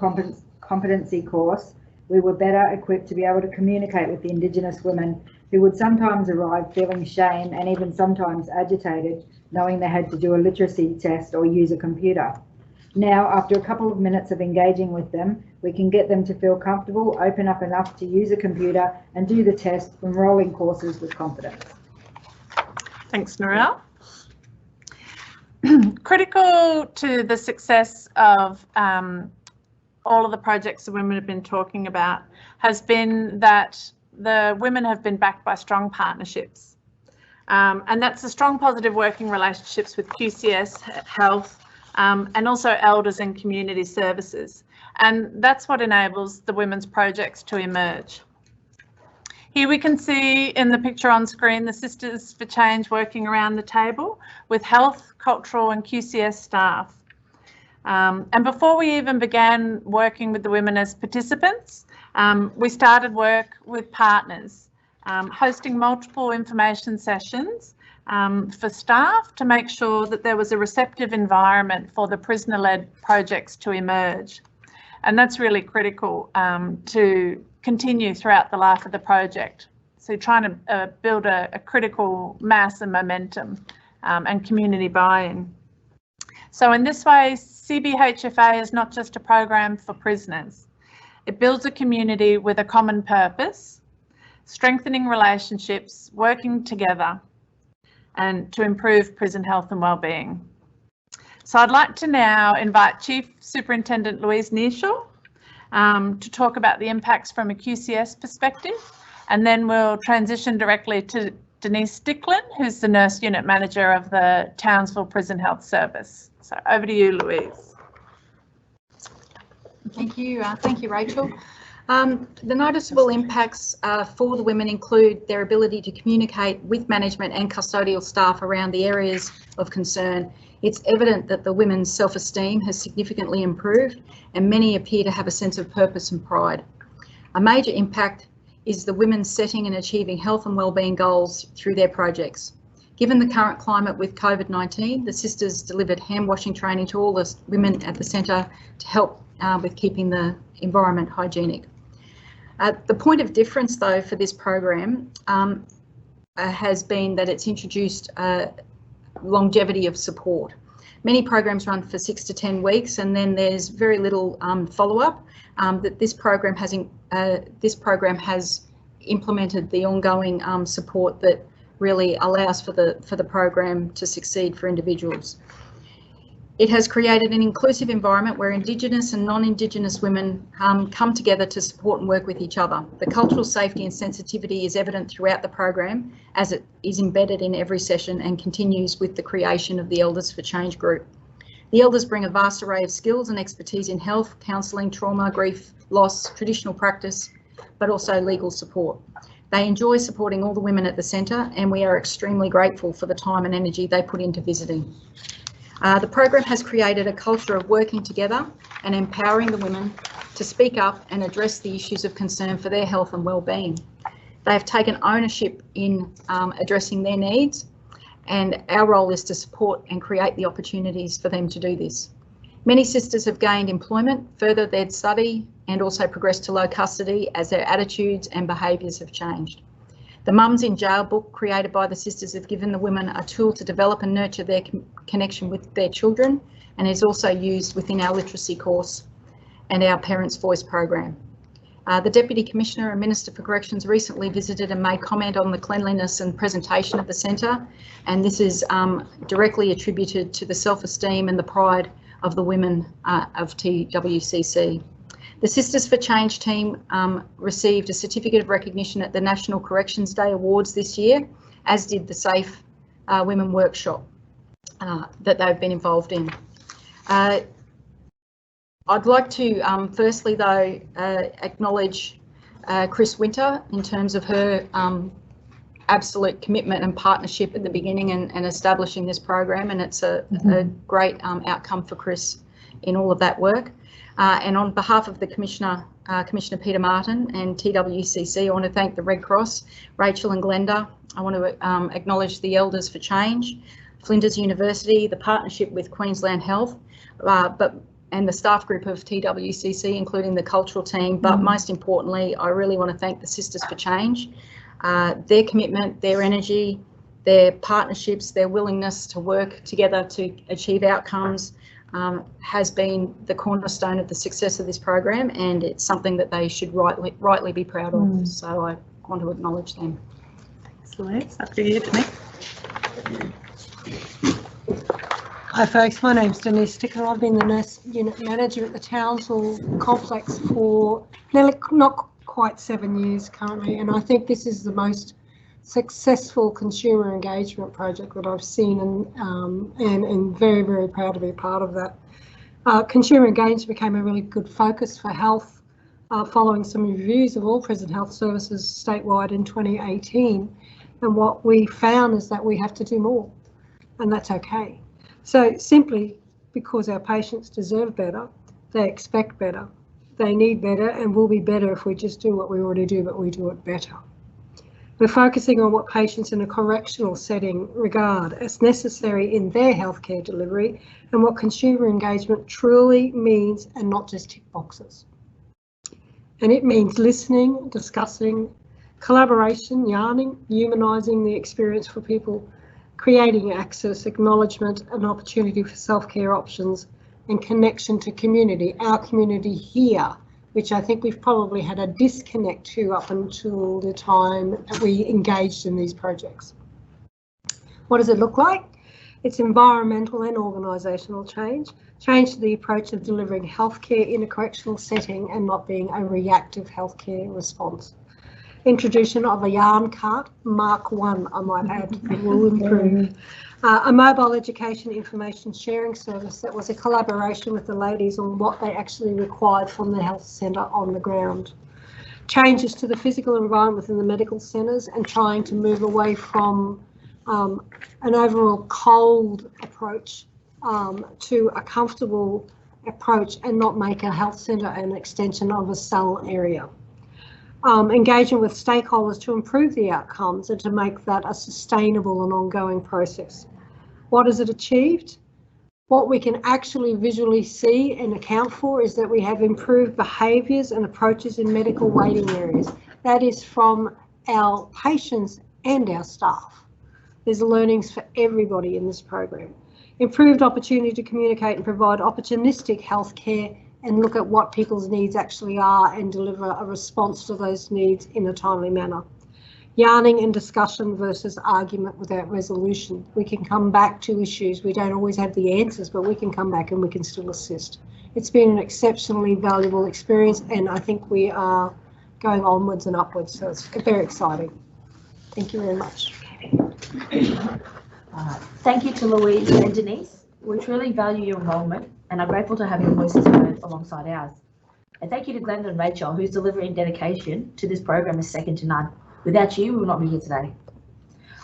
competency course, we were better equipped to be able to communicate with the Indigenous women who would sometimes arrive feeling shame and even sometimes agitated, knowing they had to do a literacy test or use a computer. Now, after a couple of minutes of engaging with them, we can get them to feel comfortable, open up enough to use a computer and do the test, enrolling courses with confidence. Thanks, Narelle. Critical to the success of all of the projects the women have been talking about has been that the women have been backed by strong partnerships. And that's the strong positive working relationships with QCS Health and also elders and community services. And that's what enables the women's projects to emerge. Here we can see in the picture on screen the Sisters for Change working around the table with health, cultural and QCS staff. And before we even began working with the women as participants, we started work with partners, hosting multiple information sessions for staff to make sure that there was a receptive environment for the prisoner-led projects to emerge. And that's really critical to continue throughout the life of the project. So trying to build a critical mass and momentum and community buy-in. So in this way, CBHFA is not just a program for prisoners. It builds a community with a common purpose, strengthening relationships, working together, and to improve prison health and wellbeing. So I'd like to now invite Chief Superintendent Louise Nearshaw to talk about the impacts from a QCS perspective, and then we'll transition directly to Denise Dicklin, who's the Nurse Unit Manager of the Townsville Prison Health Service. So over to you, Louise. Thank you, Rachel. The noticeable impacts for the women include their ability to communicate with management and custodial staff around the areas of concern. It's evident that the women's self-esteem has significantly improved and many appear to have a sense of purpose and pride. A major impact is the women setting and achieving health and wellbeing goals through their projects. Given the current climate with COVID-19, the Sisters delivered hand washing training to all the women at the centre to help with keeping the environment hygienic. The point of difference though for this program has been that it's introduced longevity of support. Many programs run for 6 to 10 weeks and then there's very little follow-up. That this program has implemented the ongoing support that really allows for the program to succeed for individuals. It has created an inclusive environment where Indigenous and non-Indigenous women come together to support and work with each other. The cultural safety and sensitivity is evident throughout the program as it is embedded in every session and continues with the creation of the Elders for Change group. The Elders bring a vast array of skills and expertise in health, counselling, trauma, grief, loss, traditional practice, but also legal support. They enjoy supporting all the women at the centre and we are extremely grateful for the time and energy they put into visiting. The program has created a culture of working together and empowering the women to speak up and address the issues of concern for their health and wellbeing. They have taken ownership in addressing their needs, and our role is to support and create the opportunities for them to do this. Many sisters have gained employment, furthered their study and also progressed to low custody as their attitudes and behaviours have changed. The Mums in Jail book created by the sisters have given the women a tool to develop and nurture their connection with their children, and is also used within our literacy course and our Parents' Voice program. The Deputy Commissioner and Minister for Corrections recently visited and made comment on the cleanliness and presentation of the centre, and this is directly attributed to the self-esteem and the pride of the women of TWCC. The Sisters for Change team received a certificate of recognition at the National Corrections Day Awards this year, as did the Safe Women Workshop that they've been involved in. I'd like to firstly though acknowledge Chris Winter in terms of her absolute commitment and partnership at the beginning and establishing this program, and it's a great outcome for Chris in all of that work. And on behalf of the Commissioner Peter Martin and TWCC, I want to thank the Red Cross, Rachel and Glenda. I want to acknowledge the Elders for Change, Flinders University, the partnership with Queensland Health, and the staff group of TWCC, including the cultural team. But most importantly, I really want to thank the Sisters for Change. Their commitment, their energy, their partnerships, their willingness to work together to achieve outcomes has been the cornerstone of the success of this program, and it's something that they should rightly be proud of. So I want to acknowledge them. Thanks, Louise. Up to you, Nick. Hi folks, my name's Denise Sticker. I've been the nurse unit manager at the Townsville complex for nearly not quite 7 years currently, and I think this is the most successful consumer engagement project that I've seen, and very, very proud to be a part of that. Consumer engagement became a really good focus for health following some reviews of all prison health services statewide in 2018, and what we found is that we have to do more, and that's okay. So simply because our patients deserve better, they expect better, they need better, and will be better if we just do what we already do, but we do it better. We're focusing on what patients in a correctional setting regard as necessary in their healthcare delivery, and what consumer engagement truly means, and not just tick boxes. And it means listening, discussing, collaboration, yarning, humanising the experience for people, creating access, acknowledgement, and opportunity for self-care options, and connection to community, our community here, which I think we've probably had a disconnect to up until the time that we engaged in these projects. What does it look like? It's environmental and organisational change, change to the approach of delivering healthcare in a correctional setting and not being a reactive healthcare response. Introduction of a yarn cart, Mark 1, I might add, that will improve. A mobile education information sharing service that was a collaboration with the ladies on what they actually required from the health centre on the ground. Changes to the physical environment within the medical centres, and trying to move away from an overall cold approach to a comfortable approach, and not make a health centre an extension of a cell area. Engaging with stakeholders to improve the outcomes and to make that a sustainable and ongoing process. What has it achieved? What we can actually visually see and account for is that we have improved behaviours and approaches in medical waiting areas. That is from our patients and our staff. There's learnings for everybody in this program. Improved opportunity to communicate and provide opportunistic healthcare, and look at what people's needs actually are and deliver a response to those needs in a timely manner. Yarning and discussion versus argument without resolution. We can come back to issues. We don't always have the answers, but we can come back and we can still assist. It's been an exceptionally valuable experience, and I think we are going onwards and upwards, so it's very exciting. Thank you very much. Thank you to Louise and Denise. We truly value your involvement and are grateful to have your voices heard alongside ours. And thank you to Glenda and Rachel, whose delivery and dedication to this program is second to none. Without you, we would not be here today.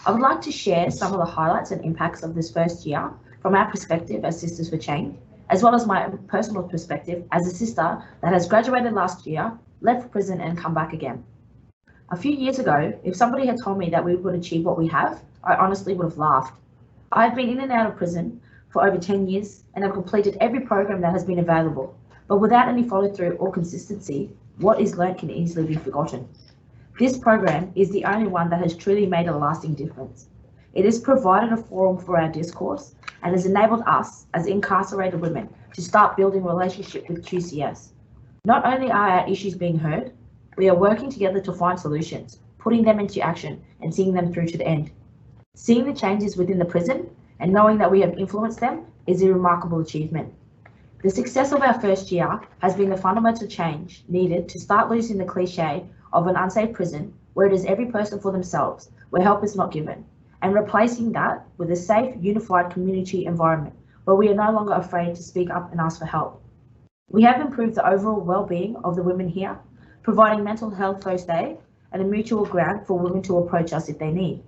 I would like to share some of the highlights and impacts of this first year from our perspective as Sisters for Change, as well as my personal perspective as a sister that has graduated last year, left prison and come back again. A few years ago, if somebody had told me that we would achieve what we have, I honestly would have laughed. I have been in and out of prison for over 10 years and have completed every program that has been available, but without any follow through or consistency, what is learned can easily be forgotten. This program is the only one that has truly made a lasting difference. It has provided a forum for our discourse and has enabled us as incarcerated women to start building a relationship with QCS. Not only are our issues being heard, we are working together to find solutions, putting them into action and seeing them through to the end. Seeing the changes within the prison and knowing that we have influenced them is a remarkable achievement. The success of our first year has been the fundamental change needed to start losing the cliche of an unsafe prison where it is every person for themselves, where help is not given, and replacing that with a safe, unified community environment where we are no longer afraid to speak up and ask for help. We have improved the overall well-being of the women here, providing mental health first aid and a mutual ground for women to approach us if they need.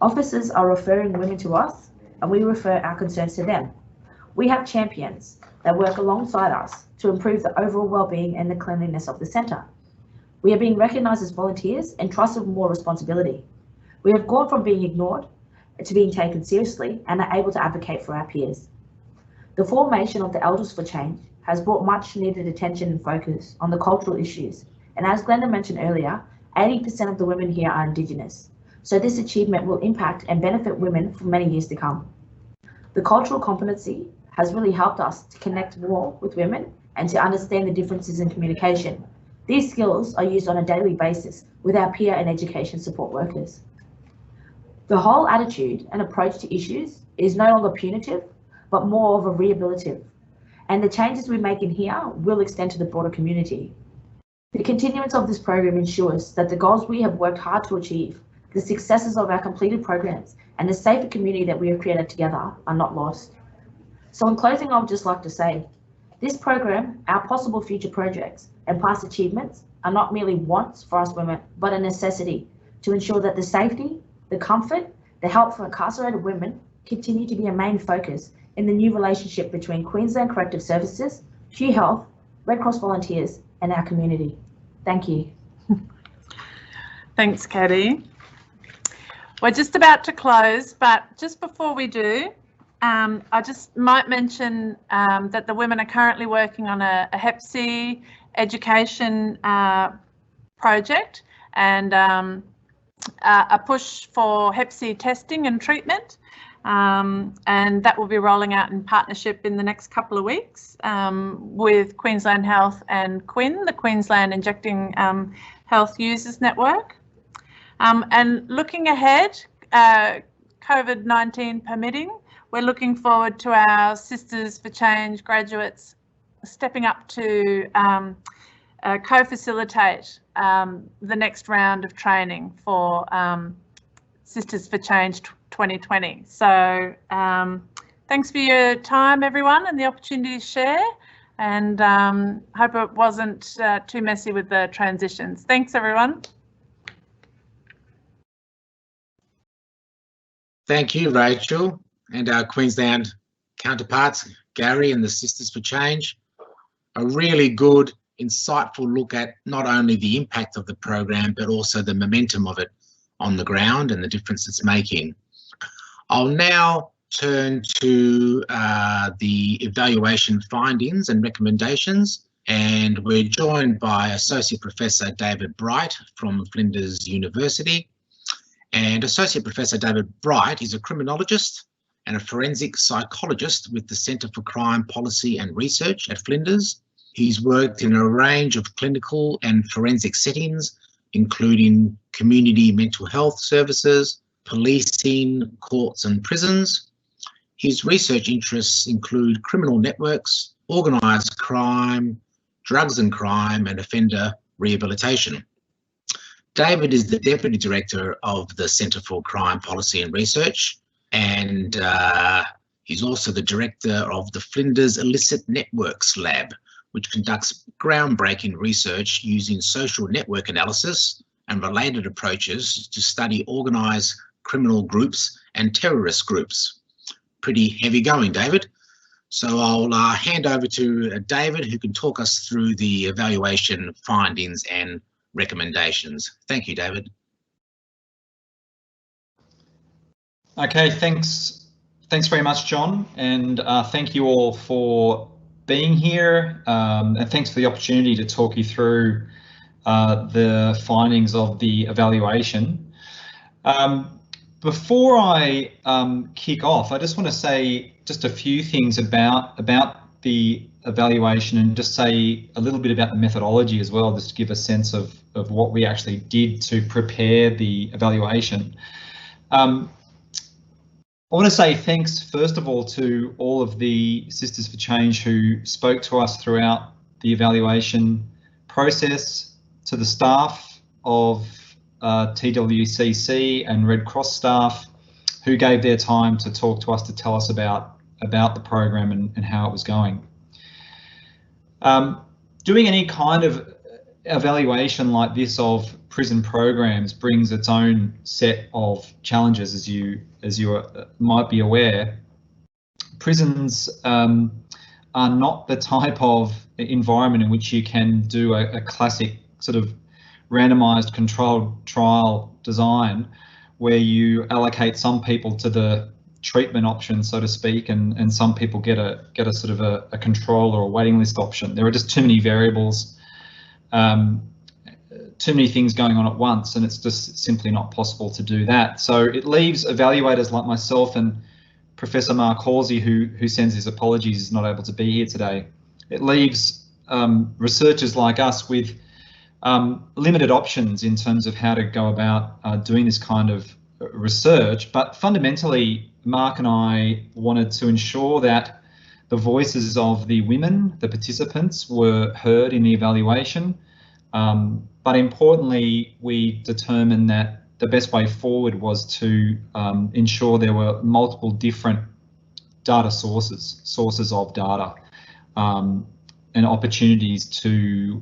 Officers are referring women to us and we refer our concerns to them. We have champions that work alongside us to improve the overall well-being and the cleanliness of the centre. We are being recognised as volunteers and trusted with more responsibility. We have gone from being ignored to being taken seriously and are able to advocate for our peers. The formation of the Elders for Change has brought much needed attention and focus on the cultural issues. And as Glenda mentioned earlier, 80% of the women here are Indigenous. So this achievement will impact and benefit women for many years to come. The cultural competency has really helped us to connect more with women and to understand the differences in communication. These skills are used on a daily basis with our peer and education support workers. The whole attitude and approach to issues is no longer punitive, but more of a rehabilitative. And the changes we make in here will extend to the broader community. The continuance of this program ensures that the goals we have worked hard to achieve, the successes of our completed programs, and the safer community that we have created together are not lost. So in closing, I would just like to say, this program, our possible future projects and past achievements are not merely wants for us women, but a necessity to ensure that the safety, the comfort, the help for incarcerated women continue to be a main focus in the new relationship between Queensland Corrective Services, Q Health, Red Cross volunteers and our community. Thank you. Thanks, Katie. We're just about to close, but just before we do, I just might mention that the women are currently working on a Hep C education project and a push for Hep C testing and treatment. And that will be rolling out in partnership in the next couple of weeks with Queensland Health and QIN, the Queensland Injecting Health Users Network. And looking ahead, COVID-19 permitting, we're looking forward to our Sisters for Change graduates stepping up to co-facilitate the next round of training for Sisters for Change 2020. So thanks for your time, everyone, and the opportunity to share, and hope it wasn't too messy with the transitions. Thanks, everyone. Thank you, Rachel, and our Queensland counterparts, Gary and the Sisters for Change. A really good, insightful look at not only the impact of the program, but also the momentum of it on the ground and the difference it's making. I'll now turn to the evaluation findings and recommendations, and we're joined by Associate Professor David Bright from Flinders University. And Associate Professor David Bright is a criminologist and a forensic psychologist with the Centre for Crime Policy and Research at Flinders. He's worked in a range of clinical and forensic settings, including community mental health services, policing, courts and prisons. His research interests include criminal networks, organised crime, drugs and crime, and offender rehabilitation. David is the Deputy Director of the Centre for Crime Policy and Research, and he's also the Director of the Flinders Illicit Networks Lab, which conducts groundbreaking research using social network analysis and related approaches to study organised criminal groups and terrorist groups. Pretty heavy going, David. So I'll hand over to David, who can talk us through the evaluation findings and recommendations. Thank you, David. Okay, thanks very much, John, and thank you all for being here, and thanks for the opportunity to talk you through the findings of the evaluation. Before I kick off, I just want to say just a few things about the evaluation and just say a little bit about the methodology as well, just to give a sense of what we actually did to prepare the evaluation. I want to say thanks, first of all, to all of the Sisters for Change who spoke to us throughout the evaluation process, to the staff of TWCC and Red Cross staff who gave their time to talk to us, to tell us about the program and how it was going. Doing any kind of evaluation like this of prison programs brings its own set of challenges, as you might be aware. Prisons are not the type of environment in which you can do a classic sort of randomised controlled trial design where you allocate some people to the treatment option, so to speak, and some people get a sort of a control or a waiting list option. There are just too many variables, too many things going on at once, and it's just simply not possible to do that. So it leaves evaluators like myself and Professor Mark Halsey, who sends his apologies, is not able to be here today. It leaves researchers like us with limited options in terms of how to go about doing this kind of research, but fundamentally Mark and I wanted to ensure that the voices of the women, the participants, were heard in the evaluation, but importantly we determined that the best way forward was to ensure there were multiple different data sources of data, and opportunities to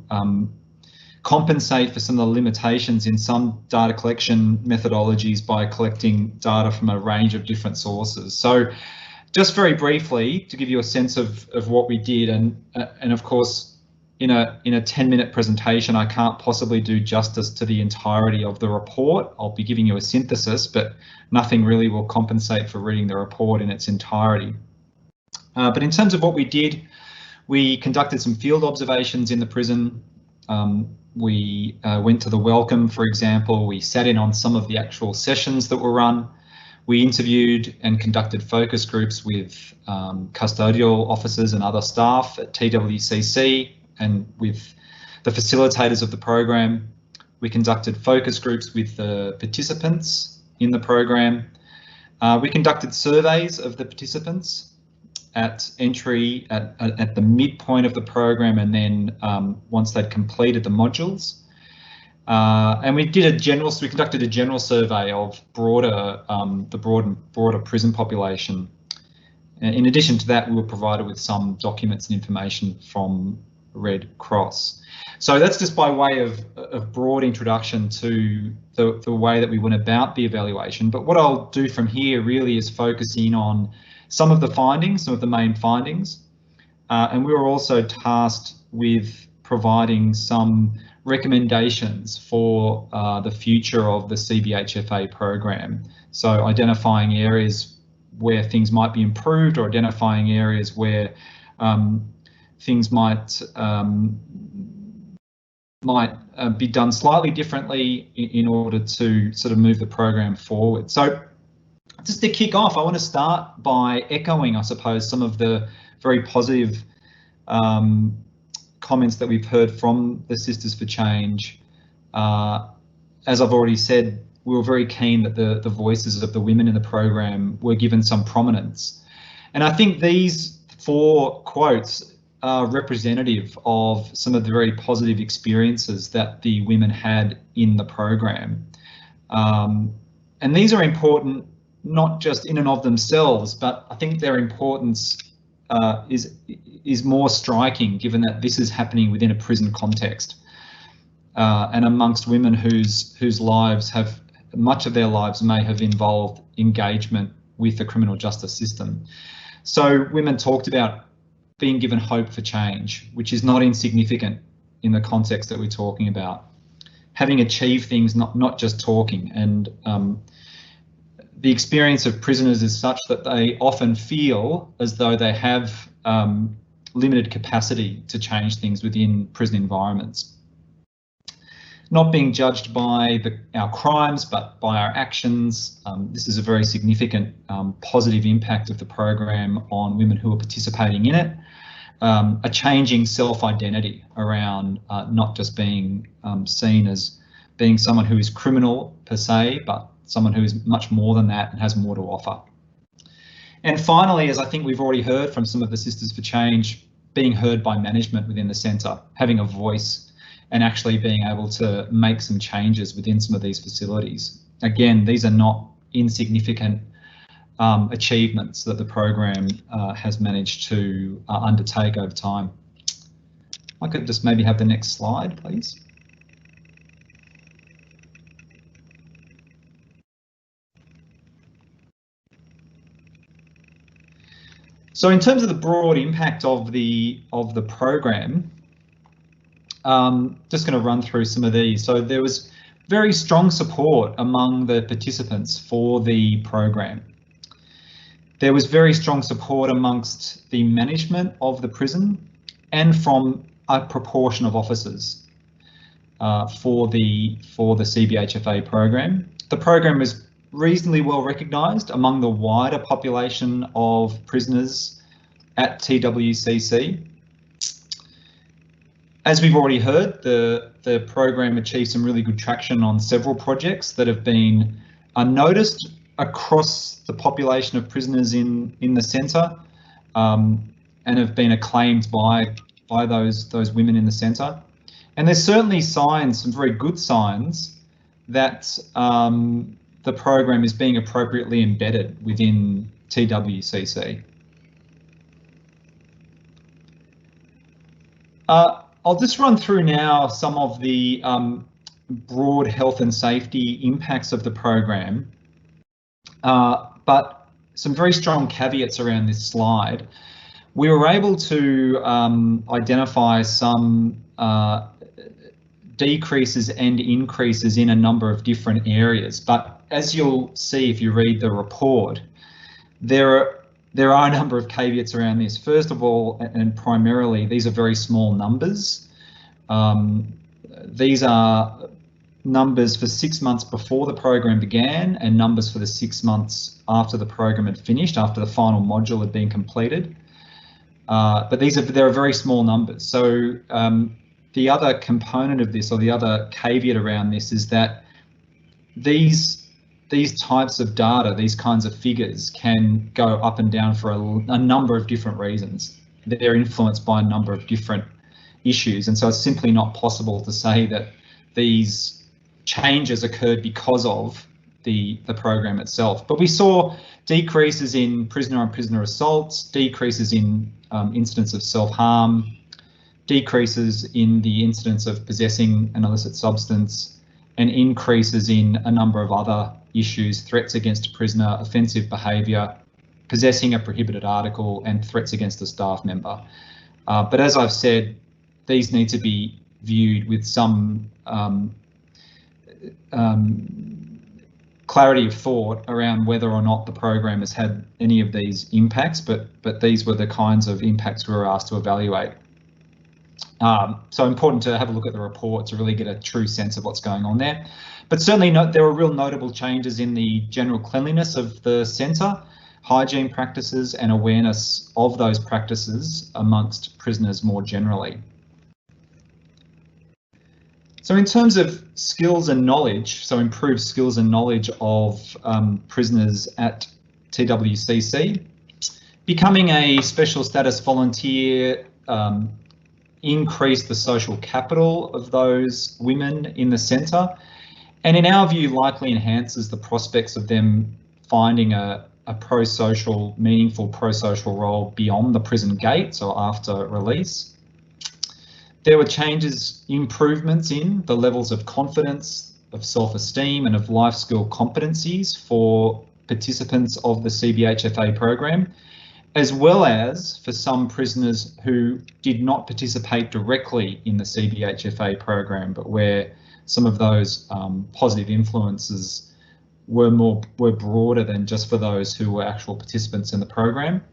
compensate for some of the limitations in some data collection methodologies by collecting data from a range of different sources. So just very briefly to give you a sense of what we did, and of course in a 10-minute presentation I can't possibly do justice to the entirety of the report. I'll be giving you a synthesis, but nothing really will compensate for reading the report in its entirety. But in terms of what we did, we conducted some field observations in the prison. We went to the welcome, for example. We sat in on some of the actual sessions that were run. We interviewed and conducted focus groups with custodial officers and other staff at TWCC and with the facilitators of the program. We conducted focus groups with the participants in the program. We conducted surveys of the participants at entry, at the midpoint of the program, and then once they'd completed the modules. And we conducted a general survey of the broader prison population. In addition to that, we were provided with some documents and information from Red Cross. So that's just by way of broad introduction to the way that we went about the evaluation. But what I'll do from here really is focus in on some of the findings, some of the main findings, and we were also tasked with providing some recommendations for the future of the CBHFA program. So identifying areas where things might be improved, or identifying areas where things might be done slightly differently in order to sort of move the program forward. So just to kick off, I want to start by echoing, I suppose, some of the very positive comments that we've heard from the Sisters for Change. As I've already said, we were very keen that the voices of the women in the program were given some prominence. And I think these 4 quotes are representative of some of the very positive experiences that the women had in the program. And these are important not just in and of themselves, but I think their importance is more striking given that this is happening within a prison context and amongst women whose lives have, much of their lives may have involved engagement with the criminal justice system. So women talked about being given hope for change, which is not insignificant in the context that we're talking about. Having achieved things, not just talking, and the experience of prisoners is such that they often feel as though they have limited capacity to change things within prison environments. not being judged by our crimes, but by our actions. This is a very significant positive impact of the program on women who are participating in it. A changing self-identity around not just being seen as being someone who is criminal per se, but someone who is much more than that and has more to offer. And finally, as I think we've already heard from some of the Sisters for Change, being heard by management within the centre, having a voice and actually being able to make some changes within some of these facilities. Again, these are not insignificant achievements that the program has managed to undertake over time. I could just maybe have the next slide, please. So in terms of the broad impact of the program, just going to run through some of these. So there was very strong support among the participants for the program. There was very strong support amongst the management of the prison and from a proportion of officers for the CBHFA program. The program is reasonably well recognised among the wider population of prisoners at TWCC. As we've already heard, the program achieved some really good traction on several projects that have been noticed across the population of prisoners in the centre and have been acclaimed by those women in the centre. And there's certainly signs, some very good signs, that the program is being appropriately embedded within TWCC. I'll just run through now some of the broad health and safety impacts of the program, but some very strong caveats around this slide. We were able to identify some decreases and increases in a number of different areas, but as you'll see if you read the report, there are a number of caveats around this. First of all, and primarily, these are very small numbers. These are numbers for 6 months before the program began and numbers for the 6 months after the program had finished, after the final module had been completed. But there are very small numbers. So the other component of this, or the other caveat around this, is that these types of data, these kinds of figures, can go up and down for a number of different reasons. They're influenced by a number of different issues, and so it's simply not possible to say that these changes occurred because of the program itself. But we saw decreases in prisoner on prisoner assaults, decreases in incidents of self-harm, decreases in the incidence of possessing an illicit substance, and increases in a number of other issues: threats against a prisoner, offensive behaviour, possessing a prohibited article, and threats against a staff member. But as I've said, these need to be viewed with some clarity of thought around whether or not the program has had any of these impacts, but these were the kinds of impacts we were asked to evaluate. So important to have a look at the report to really get a true sense of what's going on there. But certainly there were real notable changes in the general cleanliness of the centre, hygiene practices and awareness of those practices amongst prisoners more generally. So in terms of skills and knowledge, so improved skills and knowledge of prisoners at TWCC, becoming a special status volunteer increased the social capital of those women in the centre, and in our view likely enhances the prospects of them finding a pro-social, meaningful pro-social role beyond the prison gate, so after release. There were improvements in the levels of confidence, of self-esteem and of life skill competencies for participants of the CBHFA program, as well as for some prisoners who did not participate directly in the CBHFA program, but where some of those positive influences were broader than just for those who were actual participants in the program.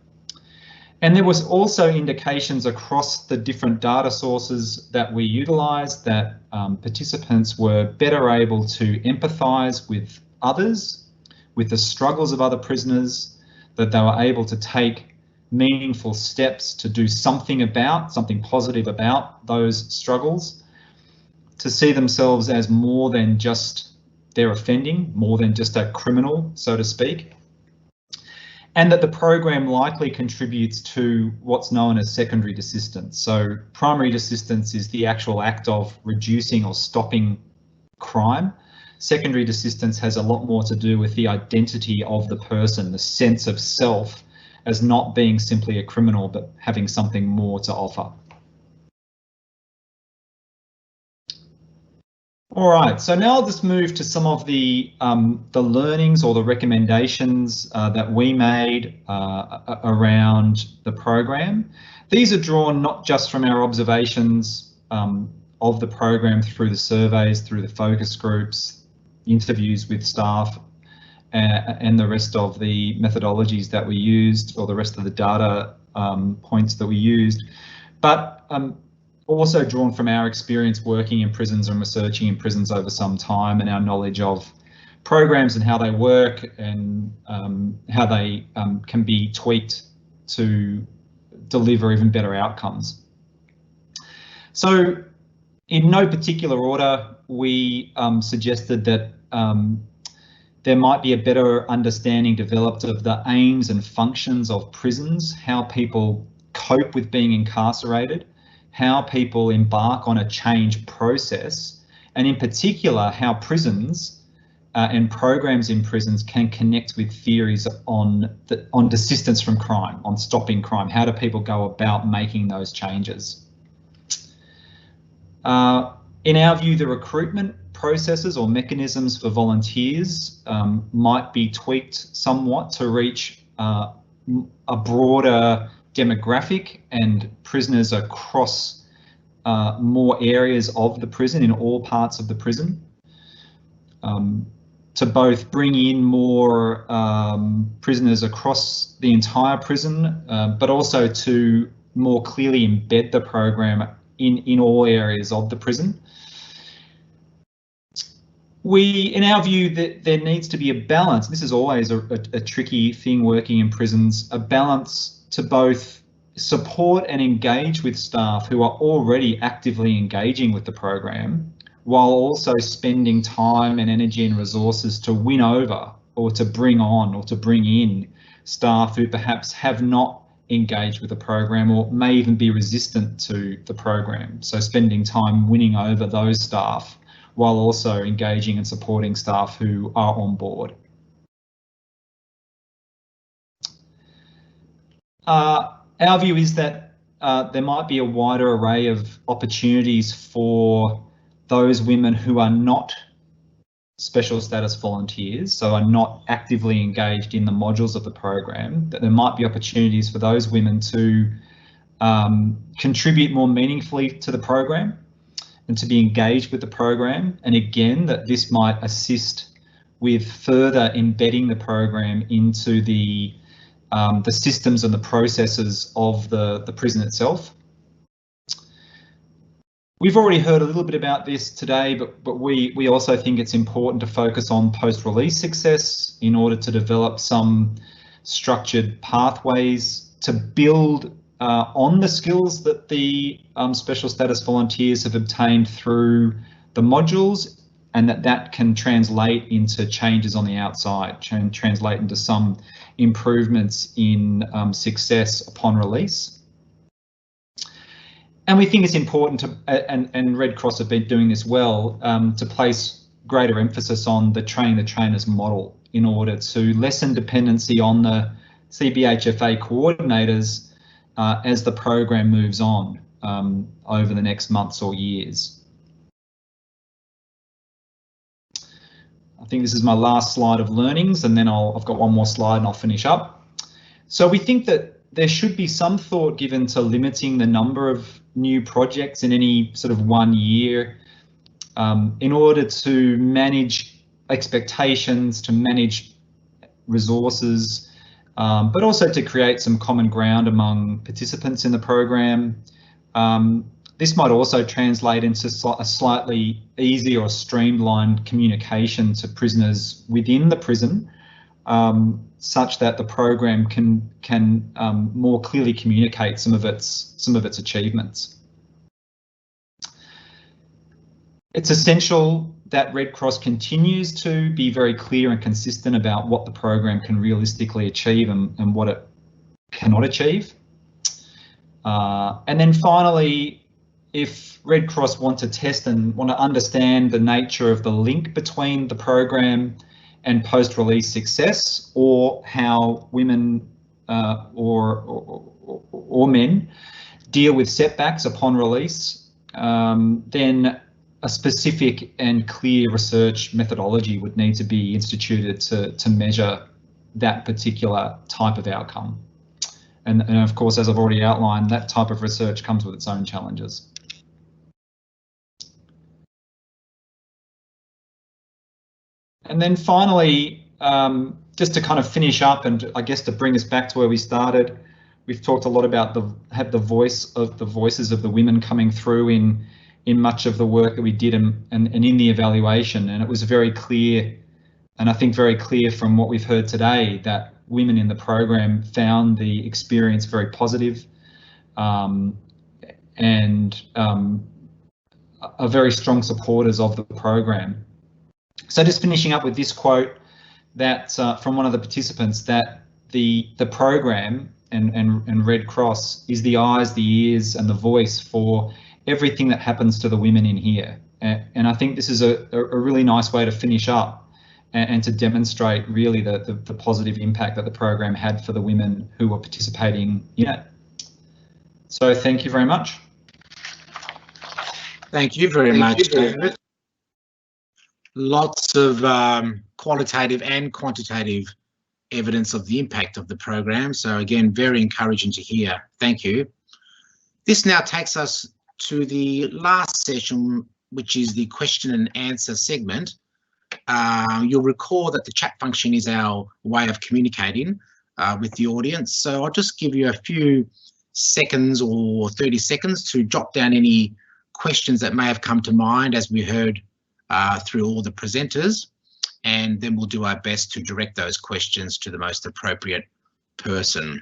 And there was also indications across the different data sources that we utilised that participants were better able to empathise with others, with the struggles of other prisoners, that they were able to take meaningful steps to do something positive about those struggles, to see themselves as more than just their offending, more than just a criminal, so to speak. And that the program likely contributes to what's known as secondary desistance. So primary desistance is the actual act of reducing or stopping crime. Secondary desistance has a lot more to do with the identity of the person, the sense of self as not being simply a criminal, but having something more to offer. All right, so now I'll just move to some of the learnings or the recommendations that we made around the program. These are drawn not just from our observations of the program through the surveys, through the focus groups, interviews with staff, and the rest of the methodologies that we used, or the rest of the data points that we used, but also drawn from our experience working in prisons and researching in prisons over some time, and our knowledge of programs and how they work, and how they can be tweaked to deliver even better outcomes. So in no particular order, we suggested that there might be a better understanding developed of the aims and functions of prisons, how people cope with being incarcerated, how people embark on a change process, and in particular how prisons and programs in prisons can connect with theories on desistance from crime, on stopping crime. How do people go about making those changes? In our view, the recruitment processes or mechanisms for volunteers might be tweaked somewhat to reach a broader demographic and prisoners across more areas of the prison, in all parts of the prison, to both bring in more prisoners across the entire prison, but also to more clearly embed the program in all areas of the prison. In our view, that there needs to be a balance. This is always a tricky thing working in prisons, a balance to both support and engage with staff who are already actively engaging with the program, while also spending time and energy and resources to win over, or to bring on, or to bring in staff who perhaps have not engaged with the program, or may even be resistant to the program. So spending time winning over those staff, while also engaging and supporting staff who are on board. Our view is that there might be a wider array of opportunities for those women who are not special status volunteers, so are not actively engaged in the modules of the program, that there might be opportunities for those women to contribute more meaningfully to the program and to be engaged with the program. And again, that this might assist with further embedding the program into the systems and the processes of the prison itself. We've already heard a little bit about this today, but we also think it's important to focus on post-release success in order to develop some structured pathways to build on the skills that the special status volunteers have obtained through the modules, and that can translate into changes on the outside, translate into some improvements in success upon release. And we think it's important to, and Red Cross have been doing this well, to place greater emphasis on the train the trainers model in order to lessen dependency on the CBHFA coordinators as the program moves on over the next months or years. I think this is my last slide of learnings, and then I've got one more slide and I'll finish up. So we think that there should be some thought given to limiting the number of new projects in any sort of 1 year in order to manage expectations, to manage resources, but also to create some common ground among participants in the program. This might also translate into a slightly easier or streamlined communication to prisoners within the prison, such that the program can more clearly communicate some of its achievements. It's essential that Red Cross continues to be very clear and consistent about what the program can realistically achieve and what it cannot achieve. And then finally, if Red Cross want to test and want to understand the nature of the link between the program and post-release success, or how women or men deal with setbacks upon release, then a specific and clear research methodology would need to be instituted to measure that particular type of outcome. And of course, as I've already outlined, that type of research comes with its own challenges. And then finally, just to kind of finish up and I guess to bring us back to where we started, we've talked a lot about the voices of the women coming through in much of the work that we did and in the evaluation. And it was very clear, and I think very clear from what we've heard today, that women in the program found the experience very positive, and are very strong supporters of the program. So just finishing up with this quote that from one of the participants, that the program and Red Cross is the eyes, the ears and the voice for everything that happens to the women in here. And I think this is a really nice way to finish up and to demonstrate really the positive impact that the program had for the women who were participating in it. So thank you very much. Thank you very much, David. Lots of qualitative and quantitative evidence of the impact of the program. So again, very encouraging to hear. Thank you. This now takes us to the last session, which is the question and answer segment. You'll recall that the chat function is our way of communicating with the audience. So I'll just give you a few seconds or 30 seconds to jot down any questions that may have come to mind as we heard through all the presenters, and then we'll do our best to direct those questions to the most appropriate person.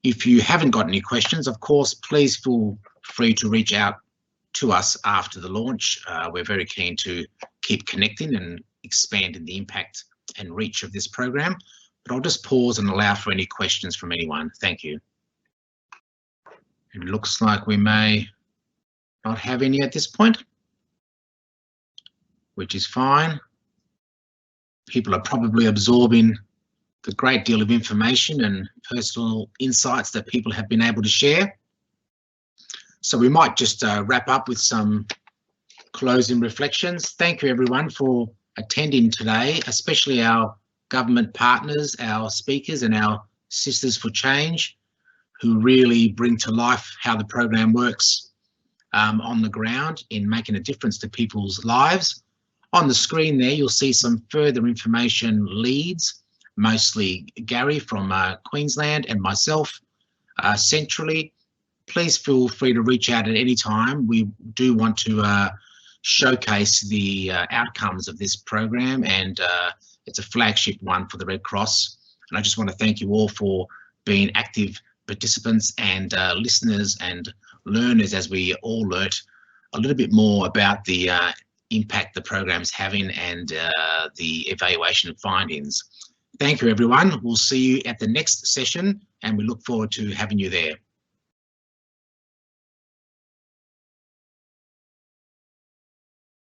If you haven't got any questions, of course, please feel free to reach out to us after the launch. We're very keen to keep connecting and expanding the impact and reach of this program, but I'll just pause and allow for any questions from anyone. Thank you. It looks like we may not have any at this point, which is fine. People are probably absorbing the great deal of information and personal insights that people have been able to share. So we might just wrap up with some closing reflections. Thank you everyone for attending today, especially our government partners, our speakers and our Sisters for Change, who really bring to life how the program works on the ground in making a difference to people's lives. On the screen there, you'll see some further information leads, mostly Gary from Queensland and myself centrally. Please feel free to reach out at any time. We do want to showcase the outcomes of this program, and it's a flagship one for the Red Cross. And I just want to thank you all for being active participants and listeners and learners as we all learnt a little bit more about the impact the program's having and the evaluation findings. Thank you, everyone. We'll see you at the next session, and we look forward to having you there.